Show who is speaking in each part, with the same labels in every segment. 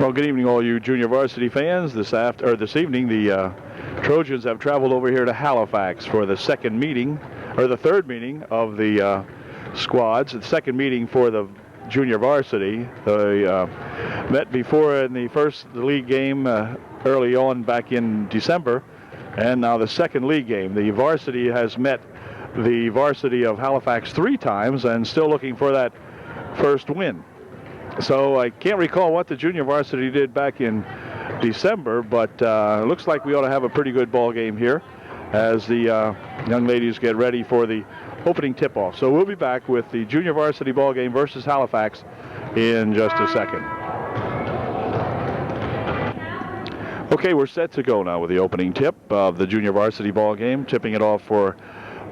Speaker 1: Well, good evening, all you junior varsity fans. This evening, the Trojans have traveled over here to Halifax for the second meeting, or the third meeting of the squads. The second meeting for the junior varsity. They met before in the league game early on back in December, and now the second league game. The varsity has met the varsity of Halifax 3 times and still looking for that first win. So I can't recall what the junior varsity did back in December, but it looks like we ought to have a pretty good ball game here as the young ladies get ready for the opening tip-off. So we'll be back with the junior varsity ball game versus Halifax in just a second. Okay, we're set to go now with the opening tip of the junior varsity ball game. Tipping it off for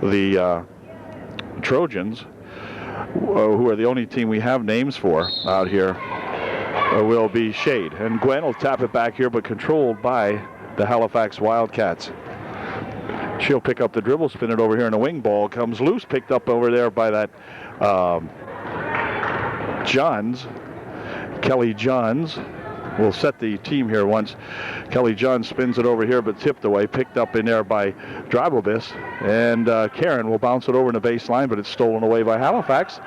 Speaker 1: the Trojans, who are the only team we have names for out here, will be Shade. And Gwen will tap it back here, but controlled by the Halifax Wildcats. She'll pick up the dribble, spin it over here, and a wing ball comes loose, picked up over there by that Kelly Johns. Will set the team here once. Kelly Johns spins it over here, but tipped away, picked up in there by Dribelbis. And Karen will bounce it over in the baseline, but it's stolen away by Halifax.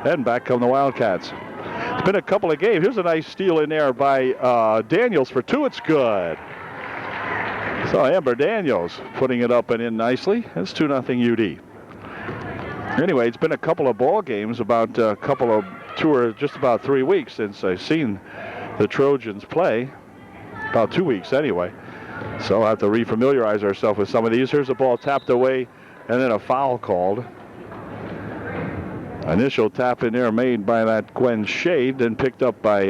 Speaker 1: And back come the Wildcats. It's been a couple of games. Here's a nice steal in there by Daniels for 2. It's good. So Amber Daniels putting it up and in nicely. It's 2-0 UD. Anyway, it's been a couple of ball games, about 2 or just about 3 weeks since I've seen the Trojans play, about 2 weeks anyway. So I'll have to refamiliarize ourselves with some of these. Here's a ball tapped away and then a foul called. Initial tap in there made by that Gwen Shade, then picked up by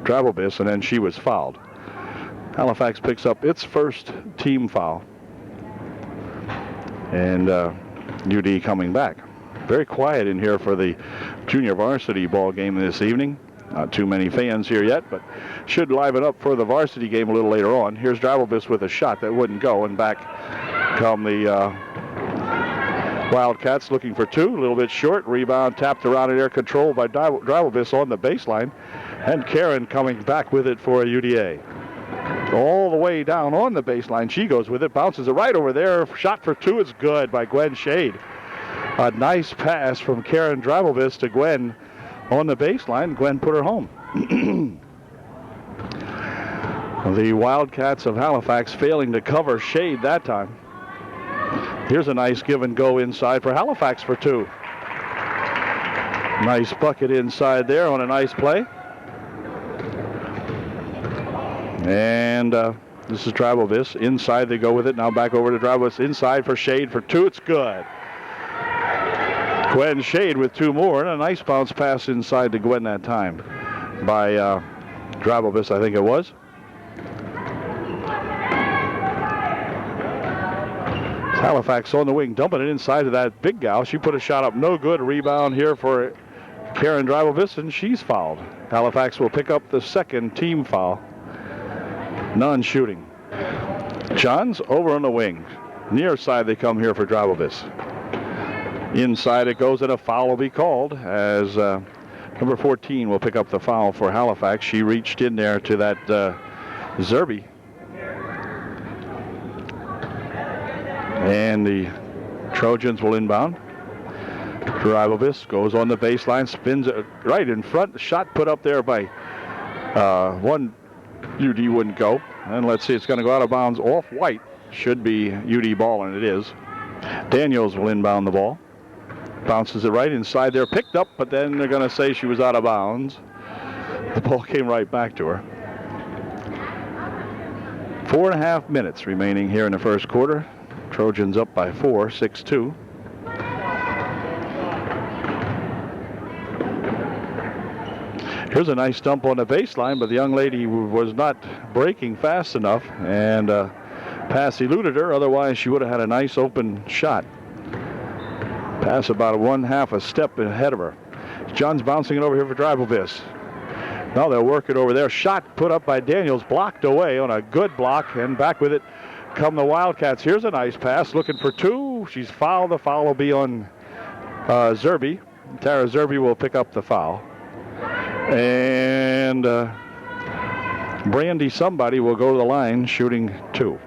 Speaker 1: Dribelbis, and then she was fouled. Halifax picks up its first team foul. And UD coming back. Very quiet in here for the junior varsity ball game this evening. Not too many fans here yet, but should liven up for the varsity game a little later on. Here's Dribelbis with a shot that wouldn't go, and back come the Wildcats looking for 2. A little bit short. Rebound tapped around in air, controlled by Dribelbis on the baseline. And Karen coming back with it for a UDA. All the way down on the baseline. She goes with it, bounces it right over there. Shot for 2 is good by Gwen Shade. A nice pass from Karen Dribelbis to Gwen on the baseline. Gwen put her home. The Wildcats of Halifax failing to cover Shade that time. Here's a nice give and go inside for Halifax for 2. Nice bucket inside there on a nice play. And this is Dribelbis. Inside they go with it. Now back over to Dribelbis. Inside for Shade for 2. It's good. Gwen Shade with 2 more, and a nice bounce pass inside to Gwen that time by Dribelbis, I think it was. Halifax on the wing, dumping it inside to that big gal. She put a shot up, no good. Rebound here for Karen Dribelbis, and she's fouled. Halifax will pick up the second team foul. None shooting. Johns over on the wing. Near side they come here for Dribelbis. Inside it goes, and a foul will be called as number 14 will pick up the foul for Halifax. She reached in there to that Zerby. And the Trojans will inbound. Dribelbis goes on the baseline, spins it right in front. Shot put up there by one UD wouldn't go. And let's see, it's going to go out of bounds off white. Should be UD ball, and it is. Daniels will inbound the ball. Bounces it right inside there, picked up, but then they're going to say she was out of bounds. The ball came right back to her. 4.5 minutes remaining here in the first quarter. Trojans up by 4, 6-2. Here's a nice dump on the baseline, but the young lady was not breaking fast enough, and pass eluded her. Otherwise, she would have had a nice open shot. Pass about 1/2 a step ahead of her. John's bouncing it over here for Dribelbis. Now they'll work it over there. Shot put up by Daniels, blocked away on a good block, and back with it come the Wildcats. Here's a nice pass, looking for 2. She's fouled. The foul will be on Zerby. Tara Zerby will pick up the foul. And Brandy somebody will go to the line shooting 2.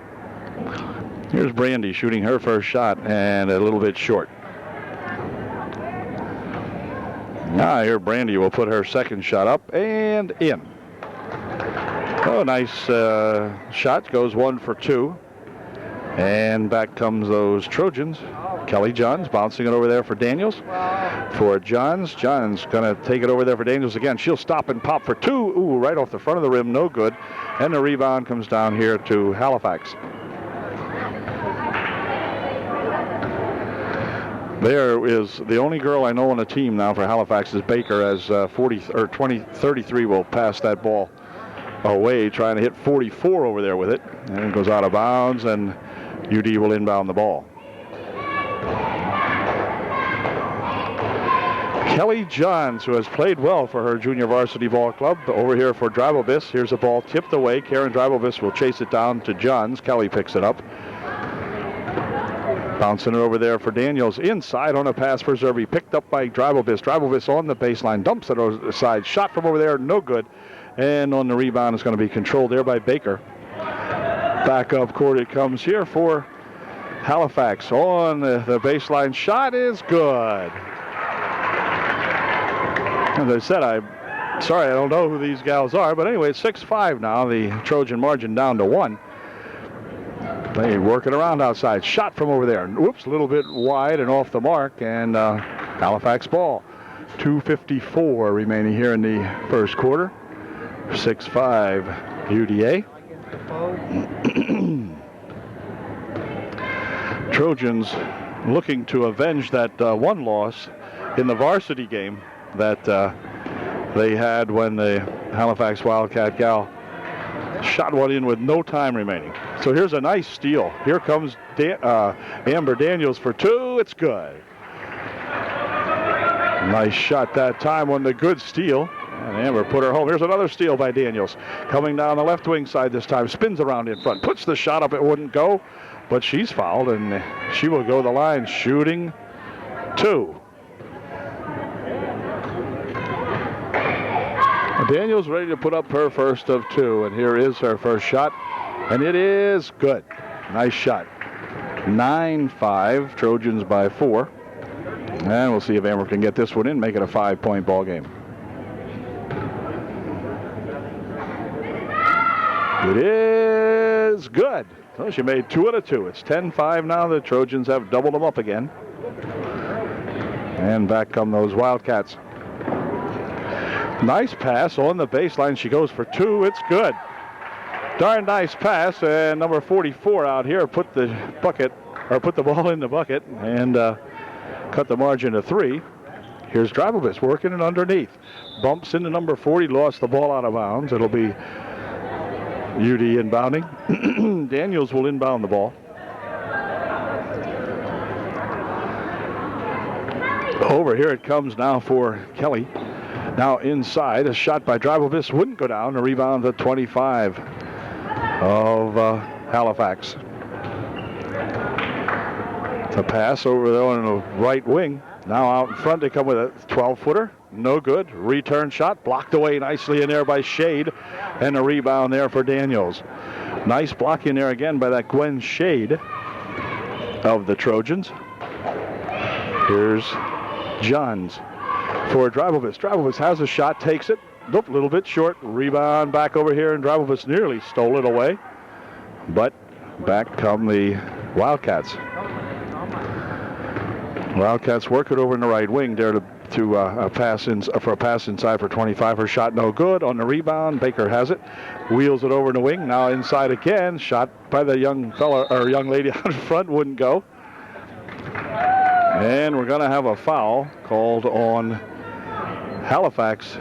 Speaker 1: Here's Brandy shooting her first shot and a little bit short. Now here Brandy will put her second shot up and in. Oh, nice shot. Goes 1 for 2. And back comes those Trojans. Kelly Johns bouncing it over there for Daniels. For Johns. Johns going to take it over there for Daniels again. She'll stop and pop for 2. Ooh, right off the front of the rim. No good. And the rebound comes down here to Halifax. There is the only girl I know on the team now for Halifax is Baker, as 33 will pass that ball away, trying to hit 44 over there with it. And it goes out of bounds, and UD will inbound the ball. Kelly Johns, who has played well for her junior varsity ball club, over here for Drybelvis. Here's a ball tipped away. Karen Drybelvis will chase it down to Johns. Kelly picks it up. Bouncing it over there for Daniels. Inside on a pass for Zerbe. Picked up by Drybelvis. Drybelvis on the baseline. Dumps it over the side. Shot from over there. No good. And on the rebound is going to be controlled there by Baker. Back up court it comes here for Halifax. On the baseline. Shot is good. As I said, I'm sorry, I don't know who these gals are. But anyway, it's 6-5 now. The Trojan margin down to 1. They working around outside. Shot from over there. Whoops, a little bit wide and off the mark. And Halifax ball. 2:54 remaining here in the first quarter. 6-5 UDA. Trojans looking to avenge that one loss in the varsity game that they had when the Halifax Wildcat gal shot one in with no time remaining. So here's a nice steal. Here comes Amber Daniels for 2. It's good. Nice shot that time on the good steal. And Amber put her home. Here's another steal by Daniels. Coming down the left wing side this time. Spins around in front. Puts the shot up. It wouldn't go. But she's fouled, and she will go to the line shooting 2. Daniels ready to put up her first of 2, and here is her first shot, and it is good. Nice shot. 9-5, Trojans by 4. And we'll see if Amber can get this one in, make it a 5-point ball game. It is good. So she made 2 out of 2. It's 10-5 now. The Trojans have doubled them up again. And back come those Wildcats. Nice pass on the baseline. She goes for 2. It's good. Darn nice pass. And number 44 out here put the ball in the bucket and cut the margin to 3. Here's Drybelvis working it underneath. Bumps into number 40. Lost the ball out of bounds. It'll be UD inbounding. Daniels will inbound the ball. Over here it comes now for Kelly. Now inside, a shot by Drybelvis wouldn't go down. A rebound at 25 of Halifax. The pass over there on the right wing. Now out in front, they come with a 12-footer. No good. Return shot blocked away nicely in there by Shade. And a rebound there for Daniels. Nice block in there again by that Gwen Shade of the Trojans. Here's Johns for Drybelvis. Drybelvis has a shot, takes it. Nope, a little bit short. Rebound back over here, and Drybelvis nearly stole it away. But back come the Wildcats. Wildcats work it over in the right wing there to a pass inside for 25. Her shot no good. On the rebound, Baker has it. Wheels it over in the wing. Now inside again. Shot by the young lady out in front. Wouldn't go. And we're going to have a foul called on Halifax.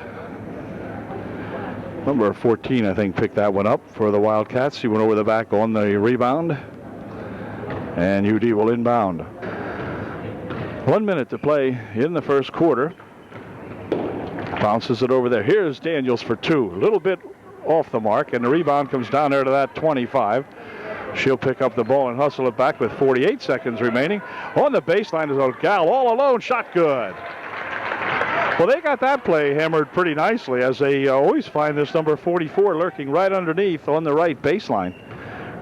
Speaker 1: Number 14, I think, picked that one up for the Wildcats. He went over the back on the rebound. And UD will inbound. 1 minute to play in the first quarter. Bounces it over there. Here's Daniels for 2. A little bit off the mark, and the rebound comes down there to that 25. She'll pick up the ball and hustle it back with 48 seconds remaining. On the baseline is a gal all alone. Shot good. Well, they got that play hammered pretty nicely, as they always find this number 44 lurking right underneath on the right baseline.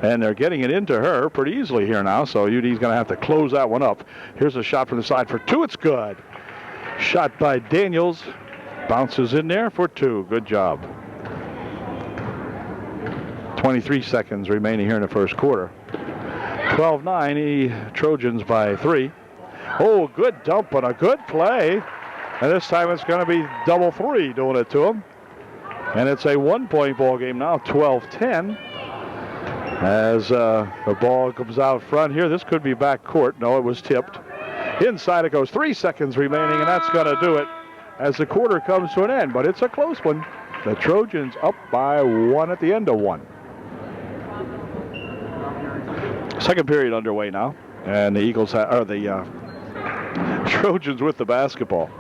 Speaker 1: And they're getting it into her pretty easily here now, so UD's going to have to close that one up. Here's a shot from the side for two. It's good. Shot by Daniels. Bounces in there for two. Good job. 23 seconds remaining here in the first quarter. 12-9, the Trojans by 3. Oh, good dump and a good play. And this time it's going to be double 3 doing it to them. And it's a 1-point ball game now, 12-10. As the ball comes out front here. This could be back court. No, it was tipped. Inside it goes. 3 seconds remaining, and that's going to do it as the quarter comes to an end. But it's a close one. The Trojans up by 1 at the end of 1. Second period underway now, and the Eagles the Trojans with the basketball.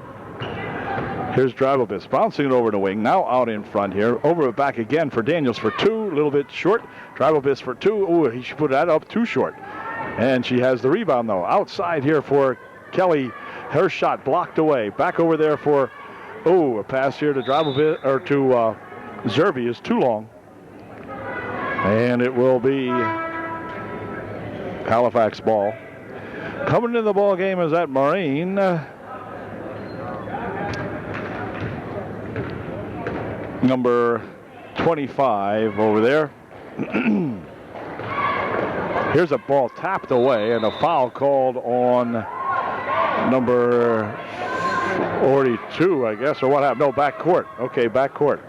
Speaker 1: Here's Dribobis bouncing it over the wing, now out in front here. Over it back again for Daniels for 2, a little bit short. Dribobis for 2. Oh, he should put that up too short. And she has the rebound though. Outside here for Kelly. Her shot blocked away. Back over there for a pass here to Dribobis or to Zerbe is too long. And it will be Halifax ball. Coming into the ball game is that Marine. Number 25 over there. Here's a ball tapped away and a foul called on number 42, I guess, or what happened? No, back court. Okay, back court.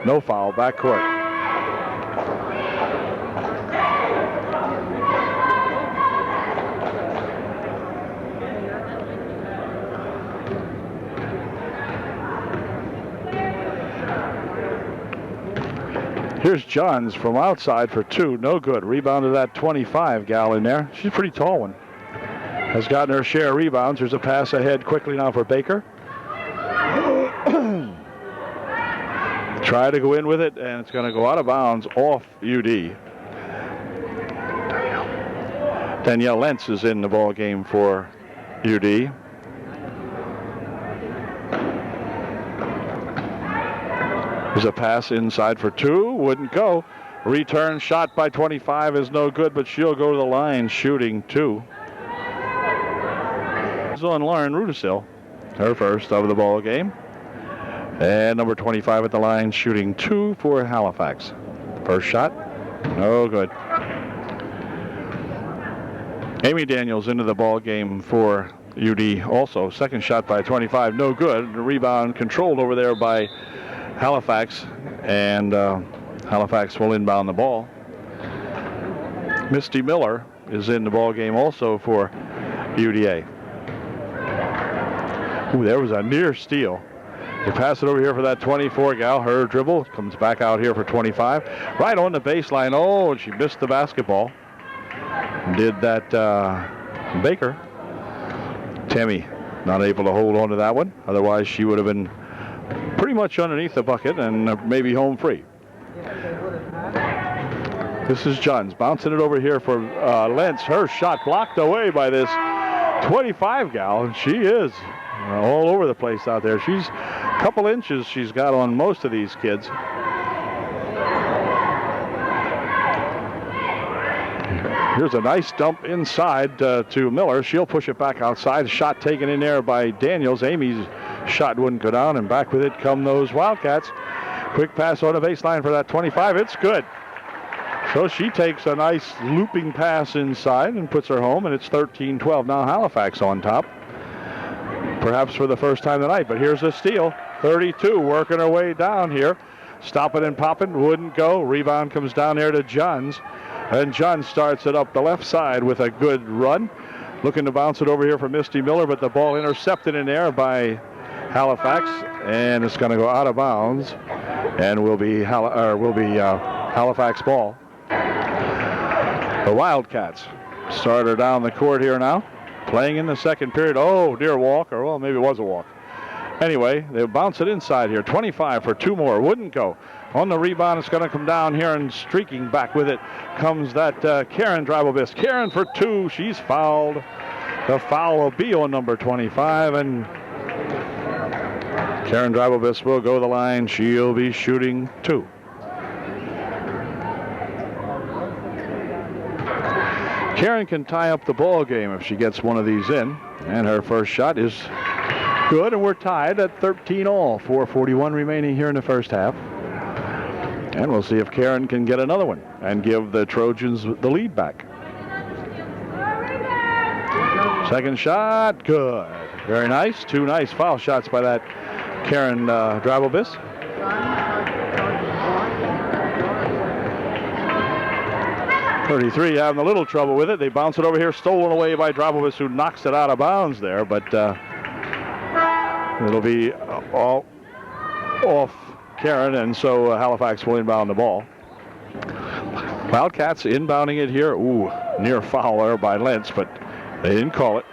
Speaker 1: No foul, back court. Here's Johns from outside for 2. No good. Rebounded that 25 gal in there. She's a pretty tall one. Has gotten her share of rebounds. There's a pass ahead quickly now for Baker. Try to go in with it, and it's going to go out of bounds off UD. Danielle Lentz is in the ball game for UD. There's a pass inside for 2. Wouldn't go. Return shot by 25 is no good, but she'll go to the line shooting 2. It's on Lauren Rudisil, her first of the ball game. And number 25 at the line shooting 2 for Halifax. First shot, no good. Amy Daniels into the ball game for UD also. Second shot by 25, no good. The rebound controlled over there by Halifax, and Halifax will inbound the ball. Misty Miller is in the ball game also for UDA. Ooh, there was a near steal. They pass it over here for that 24 gal. Her dribble comes back out here for 25. Right on the baseline. Oh, and she missed the basketball. Did that Baker. Tammy not able to hold on to that one. Otherwise, she would have been pretty much underneath the bucket and maybe home free. This is Johns bouncing it over here for Lentz. Her shot blocked away by this 25 gal, and she is all over the place out there. She's a couple inches she's got on most of these kids. Here's a nice dump inside to Miller. She'll push it back outside. Shot taken in there by Daniels. Amy's shot wouldn't go down, and back with it come those Wildcats. Quick pass on the baseline for that 25. It's good. So she takes a nice looping pass inside and puts her home, and it's 13-12. Now Halifax on top, perhaps for the first time tonight. But here's a steal. 32 working her way down here. Stopping and popping. Wouldn't go. Rebound comes down there to Johns. And John starts it up the left side with a good run. Looking to bounce it over here for Misty Miller, but the ball intercepted in there by Halifax, and it's going to go out of bounds, and will be Halifax ball. The Wildcats started down the court here now, playing in the second period. Oh, dear walk, or well, maybe it was a walk. Anyway, they bounce it inside here. 25 for 2 more. Wouldn't go. On the rebound, it's going to come down here, and streaking back with it comes that Karen Dribobis. Karen for 2. She's fouled. The foul will be on number 25, and Karen Drabobis will go to the line. She'll be shooting 2. Karen can tie up the ball game if she gets one of these in. And her first shot is good, and we're tied at 13-all. 4:41 remaining here in the first half. And we'll see if Karen can get another one and give the Trojans the lead back. Second shot, good. Very nice. 2 nice foul shots by that Karen Drabobis. .33 having a little trouble with it. They bounce it over here, stolen away by Drabobis, who knocks it out of bounds there, but it'll be all off Karen, and so Halifax will inbound the ball. Wildcats inbounding it here. Ooh, near foul there by Lentz, but they didn't call it.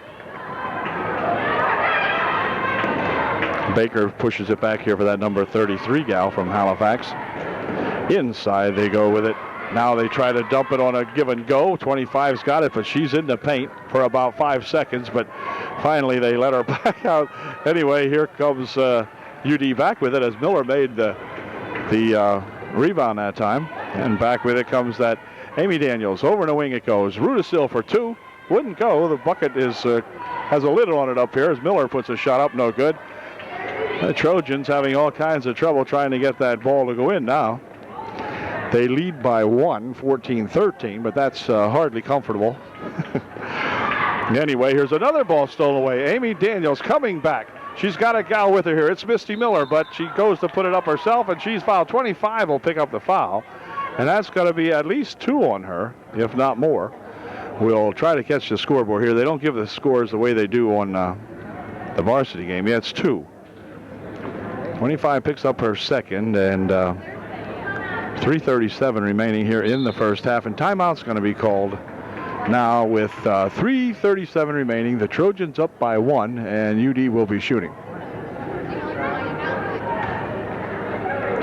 Speaker 1: Baker pushes it back here for that number 33 gal from Halifax. Inside they go with it. Now they try to dump it on a give and go. 25's got it, but she's in the paint for about 5 seconds, but finally they let her back out. Anyway, here comes UD back with it as Miller made the rebound that time. And back with it comes that Amy Daniels. Over in the wing it goes. Rudisil for 2. Wouldn't go. The bucket is has a lid on it up here as Miller puts a shot up. No good. The Trojans having all kinds of trouble trying to get that ball to go in now. They lead by 1, 14-13, but that's hardly comfortable. Anyway, here's another ball stolen away. Amy Daniels coming back. She's got a gal with her here. It's Misty Miller, but she goes to put it up herself, and she's fouled. 25 will pick up the foul, and that's going to be at least 2 on her, if not more. We'll try to catch the scoreboard here. They don't give the scores the way they do on the varsity game. Yeah, it's 2. 25 picks up her second, and 3:37 remaining here in the first half, and timeout's going to be called now with 3:37 remaining. The Trojans up by 1, and UD will be shooting.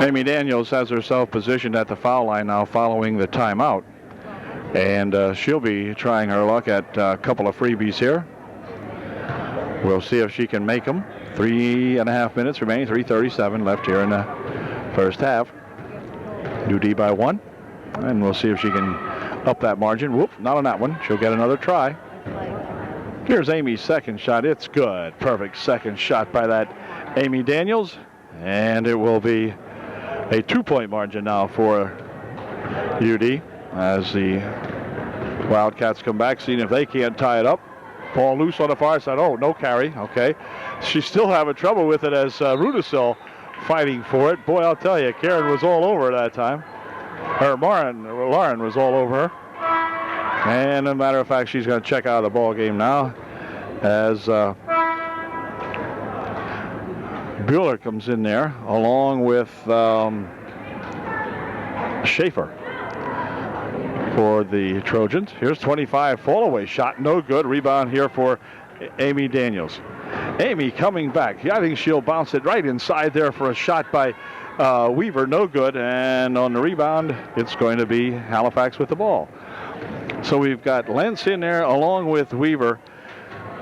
Speaker 1: Amy Daniels has herself positioned at the foul line now following the timeout, and she'll be trying her luck at a couple of freebies here. We'll see if she can make them. 3.5 minutes remaining, 3:37 left here in the first half. UD by 1, and we'll see if she can up that margin. Whoop, not on that one. She'll get another try. Here's Amy's second shot. It's good. Perfect second shot by that Amy Daniels, and it will be a 2-point margin now for UD as the Wildcats come back, seeing if they can't tie it up. Ball loose on the far side. Oh, no carry. Okay. She's still having trouble with it as Rudisil fighting for it. Boy, I'll tell you, Karen was all over that time. Lauren was all over her. And as a matter of fact, she's going to check out of the ball game now as Bueller comes in there along with Schaefer for the Trojans. Here's 25 fall away shot. No good. Rebound here for Amy Daniels. Amy coming back. I think she'll bounce it right inside there for a shot by Weaver. No good. And on the rebound, it's going to be Halifax with the ball. So we've got Lentz in there along with Weaver,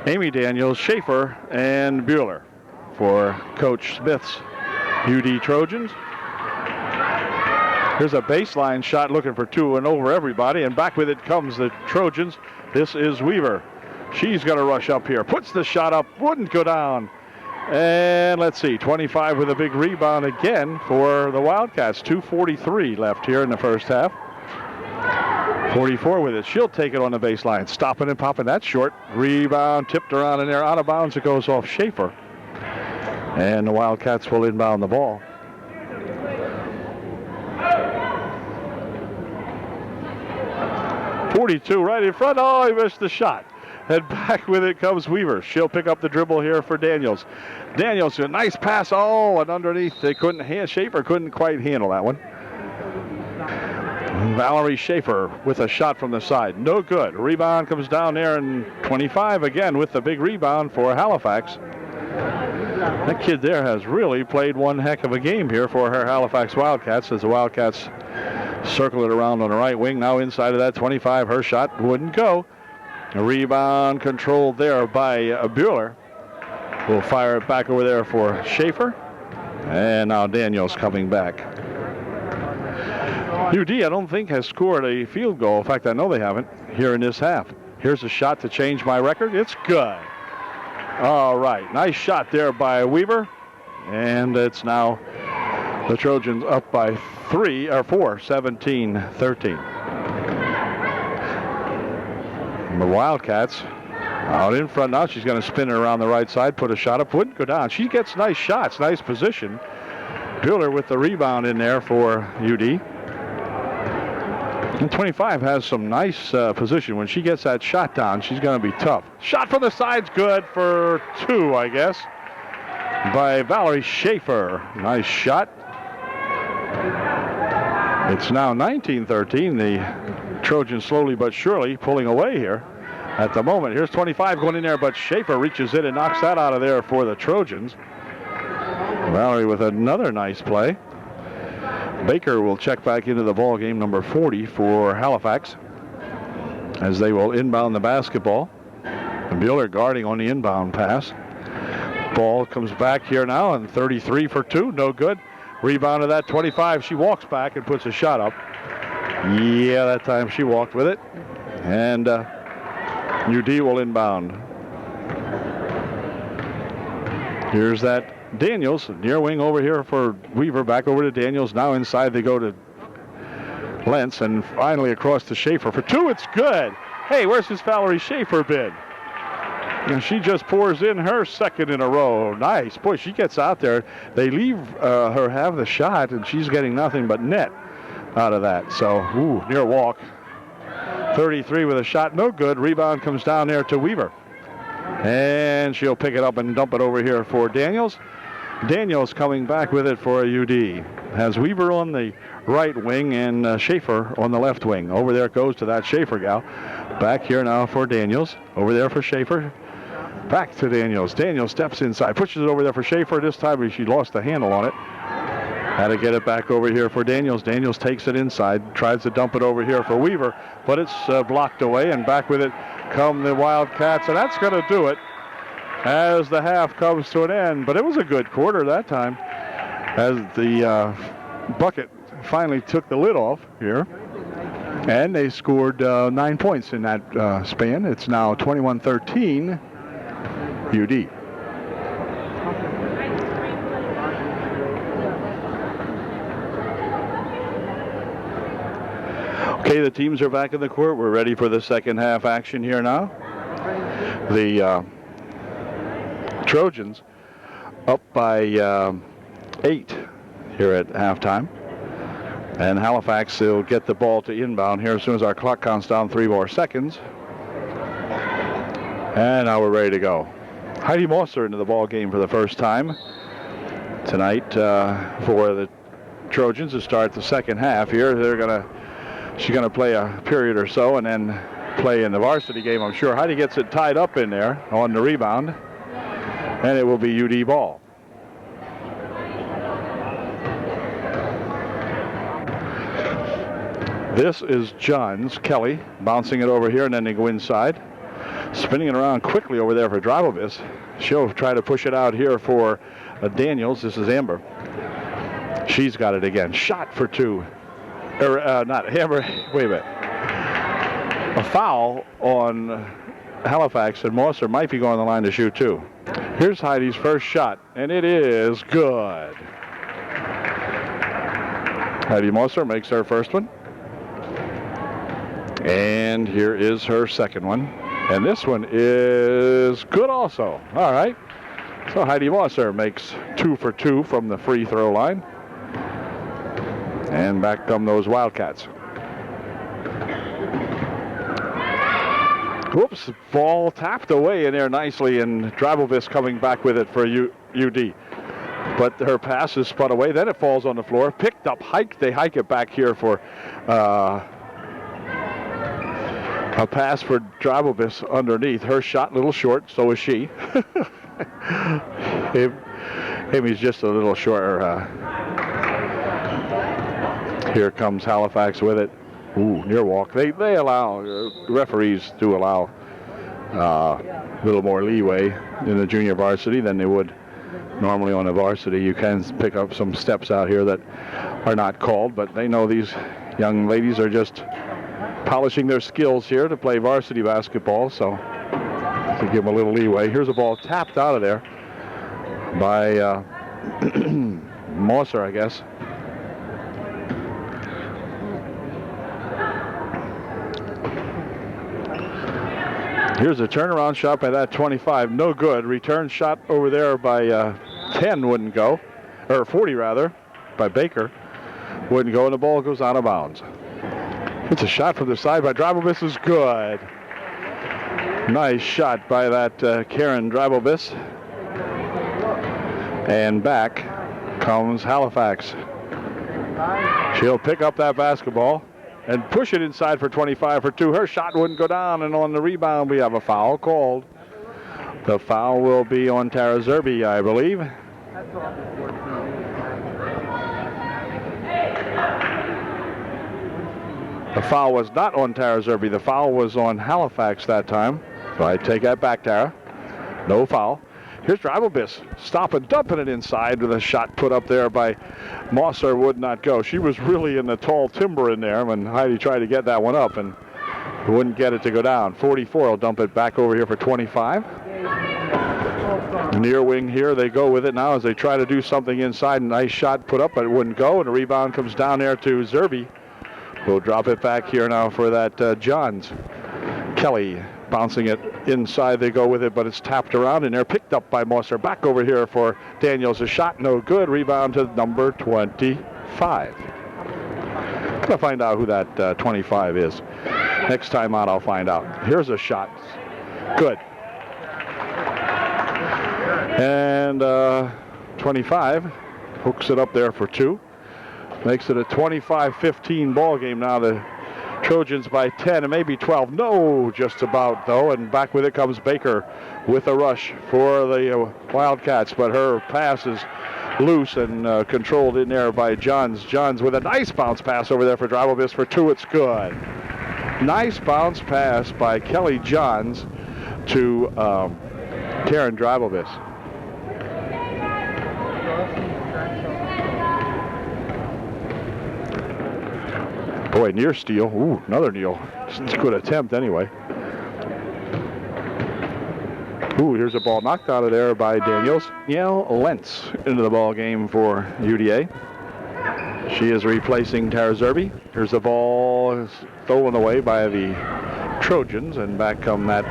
Speaker 1: Amy Daniels, Schaefer, and Bueller for Coach Smith's UD Trojans. Here's a baseline shot looking for 2 and over everybody. And back with it comes the Trojans. This is Weaver. She's going to rush up here. Puts the shot up. Wouldn't go down. And let's see. 25 with a big rebound again for the Wildcats. 2:43 left here in the first half. 44 with it. She'll take it on the baseline. Stopping and popping. That's short. Rebound tipped around in there. Out of bounds. It goes off Schaefer. And the Wildcats will inbound the ball. .42 right in front. Oh, he missed the shot. And back with it comes Weaver. She'll pick up the dribble here for Daniels. Daniels, a nice pass. Oh, and underneath, Schaefer couldn't quite handle that one. Valerie Schaefer with a shot from the side. No good. Rebound comes down there, and 25 again with the big rebound for Halifax. That kid there has really played one heck of a game here for her Halifax Wildcats as the Wildcats circle it around on the right wing. Now inside of that 25, her shot wouldn't go. A rebound controlled there by Bueller. We'll fire it back over there for Schaefer. And now Daniels coming back. UD, I don't think, has scored a field goal. In fact, I know they haven't here in this half. Here's a shot to change my record. It's good. All right, nice shot there by Weaver. And it's now the Trojans up by 4, 17-13. The Wildcats out in front now. She's going to spin it around the right side, put a shot up, wouldn't go down. She gets nice shots, nice position. Buehler with the rebound in there for UD. And 25 has some nice position. When she gets that shot down, she's going to be tough. Shot from the side's good for 2, I guess, by Valerie Schaefer. Nice shot. It's now 19-13. The Trojans slowly but surely pulling away here at the moment. Here's 25 going in there, but Schaefer reaches in and knocks that out of there for the Trojans. Valerie with another nice play. Baker will check back into the ball game, number 40 for Halifax, as they will inbound the basketball. And Buehler guarding on the inbound pass. Ball comes back here now, and 33 for 2, no good. Rebound of that 25. She walks back and puts a shot up. Yeah, that time she walked with it. And UD will inbound. Here's that Daniels, near wing over here for Weaver. Back over to Daniels. Now inside they go to Lentz, and finally across to Schaefer for 2. It's good. Hey, where's this Valerie Schaefer been? And she just pours in her second in a row. Nice. Boy, she gets out there. They leave her have the shot, and she's getting nothing but net out of that. So, near walk. 33 with a shot. No good. Rebound comes down there to Weaver. And she'll pick it up and dump it over here for Daniels. Daniels coming back with it for UD. Has Weaver on the right wing and Schaefer on the left wing. Over there it goes to that Schaefer gal. Back here now for Daniels. Over there for Schaefer. Back to Daniels. Daniels steps inside. Pushes it over there for Schaefer. This time she lost the handle on it. Had to get it back over here for Daniels. Daniels takes it inside. Tries to dump it over here for Weaver. But it's blocked away. And back with it come the Wildcats. And that's going to do it as the half comes to an end. But it was a good quarter that time, as the bucket finally took the lid off here. And they scored 9 points in that span. It's now 21-13 UD. Okay, the teams are back in the court. We're ready for the second half action here now. The Trojans up by 8 here at halftime. And Halifax will get the ball to inbound here as soon as our clock counts down 3 more seconds. And now we're ready to go. Heidi Mosser into the ball game for the first time tonight for the Trojans to start the second half here. She's gonna play a period or so and then play in the varsity game, I'm sure. Heidi gets it tied up in there on the rebound, and it will be UD ball. This is Johns, Kelly, bouncing it over here, and then they go inside. Spinning it around quickly over there for Dravovis. She'll try to push it out here for Daniels. This is Amber. She's got it again. Shot for 2. Not Amber. Wait a minute. A foul on Halifax, and Mosser might be going on the line to shoot 2. Here's Heidi's first shot, and it is good. Heidi Mosser makes her first one. And here is her second one. And this one is good also. All right. So Heidi Mosser makes 2 for 2 from the free throw line. And back come those Wildcats. Whoops, ball tapped away in there nicely, and Dravovis coming back with it for UD. But her pass is spun away, then it falls on the floor, picked up, they hike it back here for a pass for Dravovis underneath. Her shot a little short, so is she. Amy's just a little shorter. Here comes Halifax with it. Ooh, near walk. They allow, referees do allow a little more leeway in the junior varsity than they would Normally on a varsity you can pick up some steps out here that are not called, but they know these young ladies are just polishing their skills here to play varsity basketball, so to give them a little leeway. Here's a ball tapped out of there by Mosser, I guess. Here's a turnaround shot by that 25. No good. Return shot over there by 10 wouldn't go. Or 40 rather, by Baker. Wouldn't go, and the ball goes out of bounds. It's a shot from the side by Drabobis is good. Nice shot by that Karen Drabobis. And back comes Halifax. She'll pick up that basketball and push it inside for 25 for 2. Her shot wouldn't go down, and on the rebound we have a foul called. The foul will be on Tara Zerby, I believe. The foul was not on Tara Zerby. The foul was on Halifax that time. So I take that back, Tara. No foul. Here's Drabobis stopping, dumping it inside with a shot put up there by Mosser would not go. She was really in the tall timber in there when Heidi tried to get that one up and wouldn't get it to go down. 44 will dump it back over here for 25. Near wing here, they go with it now as they try to do something inside. Nice shot put up, but it wouldn't go, and the rebound comes down there to Zerby. We'll drop it back here now for that Johns. Kelly bouncing it inside, they go with it, but it's tapped around and they're picked up by Mosser. Back over here for Daniels. A shot, no good. Rebound to number 25. Gonna find out who that 25 is. Next time out, I'll find out. Here's a shot. Good. And 25 hooks it up there for 2. Makes it a 25-15 ball game now. The Trojans by 10 and maybe 12. No, just about though. And back with it comes Baker with a rush for the Wildcats, but her pass is loose and controlled in there by Johns. Johns with a nice bounce pass over there for Drabobis for 2. It's good. Nice bounce pass by Kelly Johns to Karen Drabobis. Boy, near steal. Ooh, another kneel. It's a good attempt anyway. Ooh, here's a ball knocked out of there by Daniels. Danielle Lentz into the ball game for UDA. She is replacing Tara Zerby. Here's the ball stolen away by the Trojans, and back come that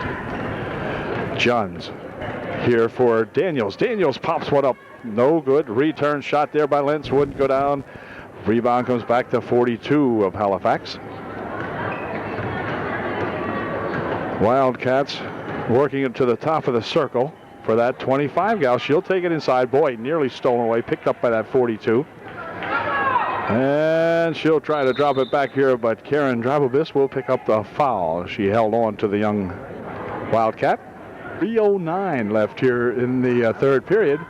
Speaker 1: Johns. Here for Daniels. Daniels pops one up. No good. Return shot there by Lentz. Wouldn't go down. Rebound comes back to 42 of Halifax. Wildcats working it to the top of the circle for that 25 gal. She'll take it inside. Boy, nearly stolen away. Picked up by that 42. And she'll try to drop it back here, but Karen Drabobis will pick up the foul. She held on to the young Wildcat. 3:09 left here in the third period.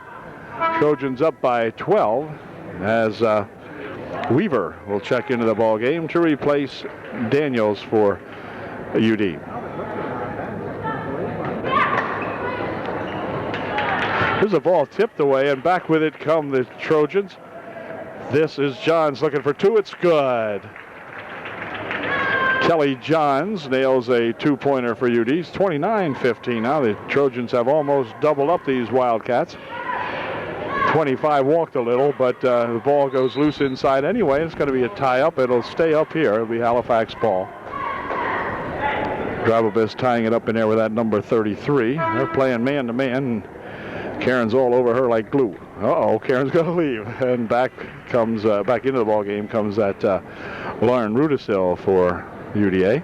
Speaker 1: Trojans up by 12 as Weaver will check into the ball game to replace Daniels for UD. Here's a ball tipped away, and back with it come the Trojans. This is Johns looking for 2. It's good. Kelly Johns nails a 2-pointer for UD. It's 29-15 now. The Trojans have almost doubled up these Wildcats. 25 walked a little, but the ball goes loose inside anyway. It's going to be a tie-up. It'll stay up here. It'll be Halifax ball. Drabobis tying it up in there with that number 33. They're playing man-to-man. Karen's all over her like glue. Uh-oh, Karen's going to leave. And back comes, back into the ball game comes that Lauren Rudisil for UDA.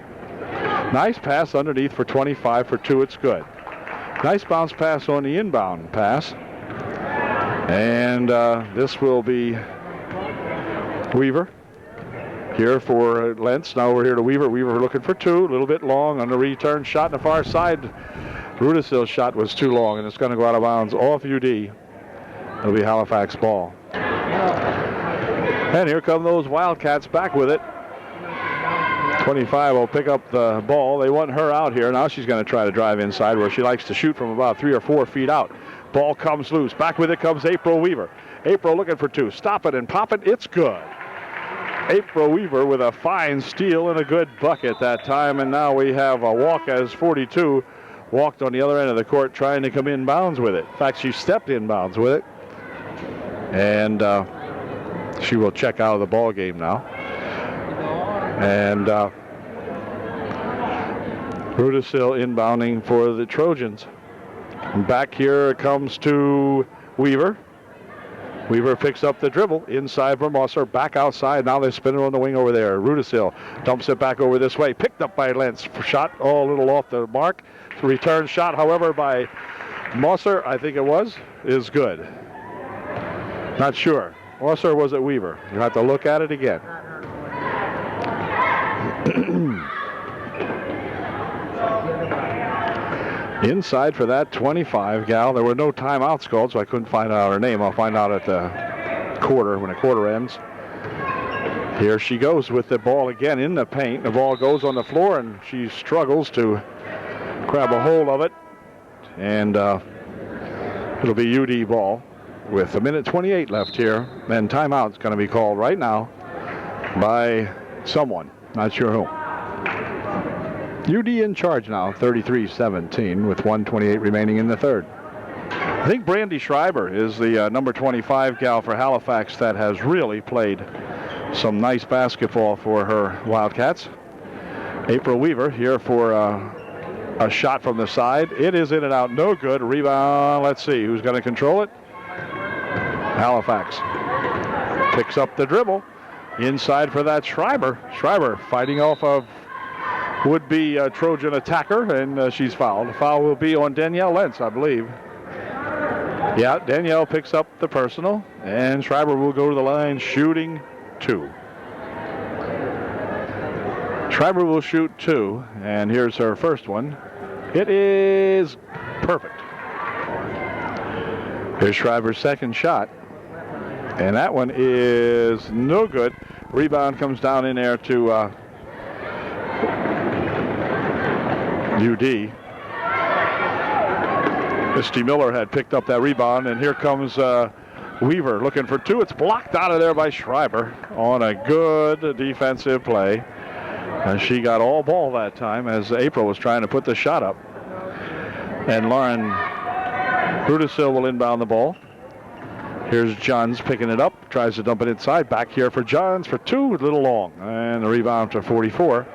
Speaker 1: Nice pass underneath for 25 for 2. It's good. Nice bounce pass on the inbound pass. And this will be Weaver here for Lentz. Now we're here to Weaver. Weaver looking for 2. A little bit long on the return shot on the far side. Rudisil's shot was too long, and it's going to go out of bounds off UD. It'll be Halifax ball. And here come those Wildcats back with it. 25 will pick up the ball. They want her out here. Now she's going to try to drive inside where she likes to shoot from about 3 or 4 feet out. Ball comes loose. Back with it comes April Weaver. April looking for two. Stop it and pop it. It's good. April Weaver with a fine steal and a good bucket that time. And now we have a walk as 42 walked on the other end of the court trying to come inbounds with it. In fact, she stepped inbounds with it. And she will check out of the ball game now. And Rudisill inbounding for the Trojans. And back here it comes to Weaver. Weaver picks up the dribble inside for Mosser. Back outside. Now they spin it on the wing over there. Rudisill dumps it back over this way. Picked up by Lentz. Shot a little off the mark. Return shot, however, by Mosser, I think it was, is good. Not sure. Mosser, was it Weaver? You have to look at it again. Inside for that 25 gal. There were no timeouts called, so I couldn't find out her name. I'll find out at the quarter, when the quarter ends. Here she goes with the ball again in the paint. The ball goes on the floor, and she struggles to grab a hold of it. And it'll be UD ball with 1:28 left here. And timeout's going to be called right now by someone. Not sure who. UD in charge now, 33-17 with 1:28 remaining in the third. I think Brandy Schreiber is the number 25 gal for Halifax that has really played some nice basketball for her Wildcats. April Weaver here for a shot from the side. It is in and out, no good. Rebound, let's see, who's going to control it? Halifax picks up the dribble. Inside for that Schreiber. Schreiber fighting off of would-be Trojan attacker, and she's fouled. The foul will be on Danielle Lentz, I believe. Yeah, Danielle picks up the personal, and Schreiber will go to the line shooting two. Schreiber will shoot two, and here's her first one. It is perfect. Here's Schreiber's second shot, and that one is no good. Rebound comes down in there to UD. Misty Miller had picked up that rebound, and here comes Weaver looking for two. It's blocked out of there by Schreiber on a good defensive play. And she got all ball that time as April was trying to put the shot up. And Lauren Rudisill will inbound the ball. Here's Johns picking it up, tries to dump it inside. Back here for Johns for two, a little long. And the rebound to 44.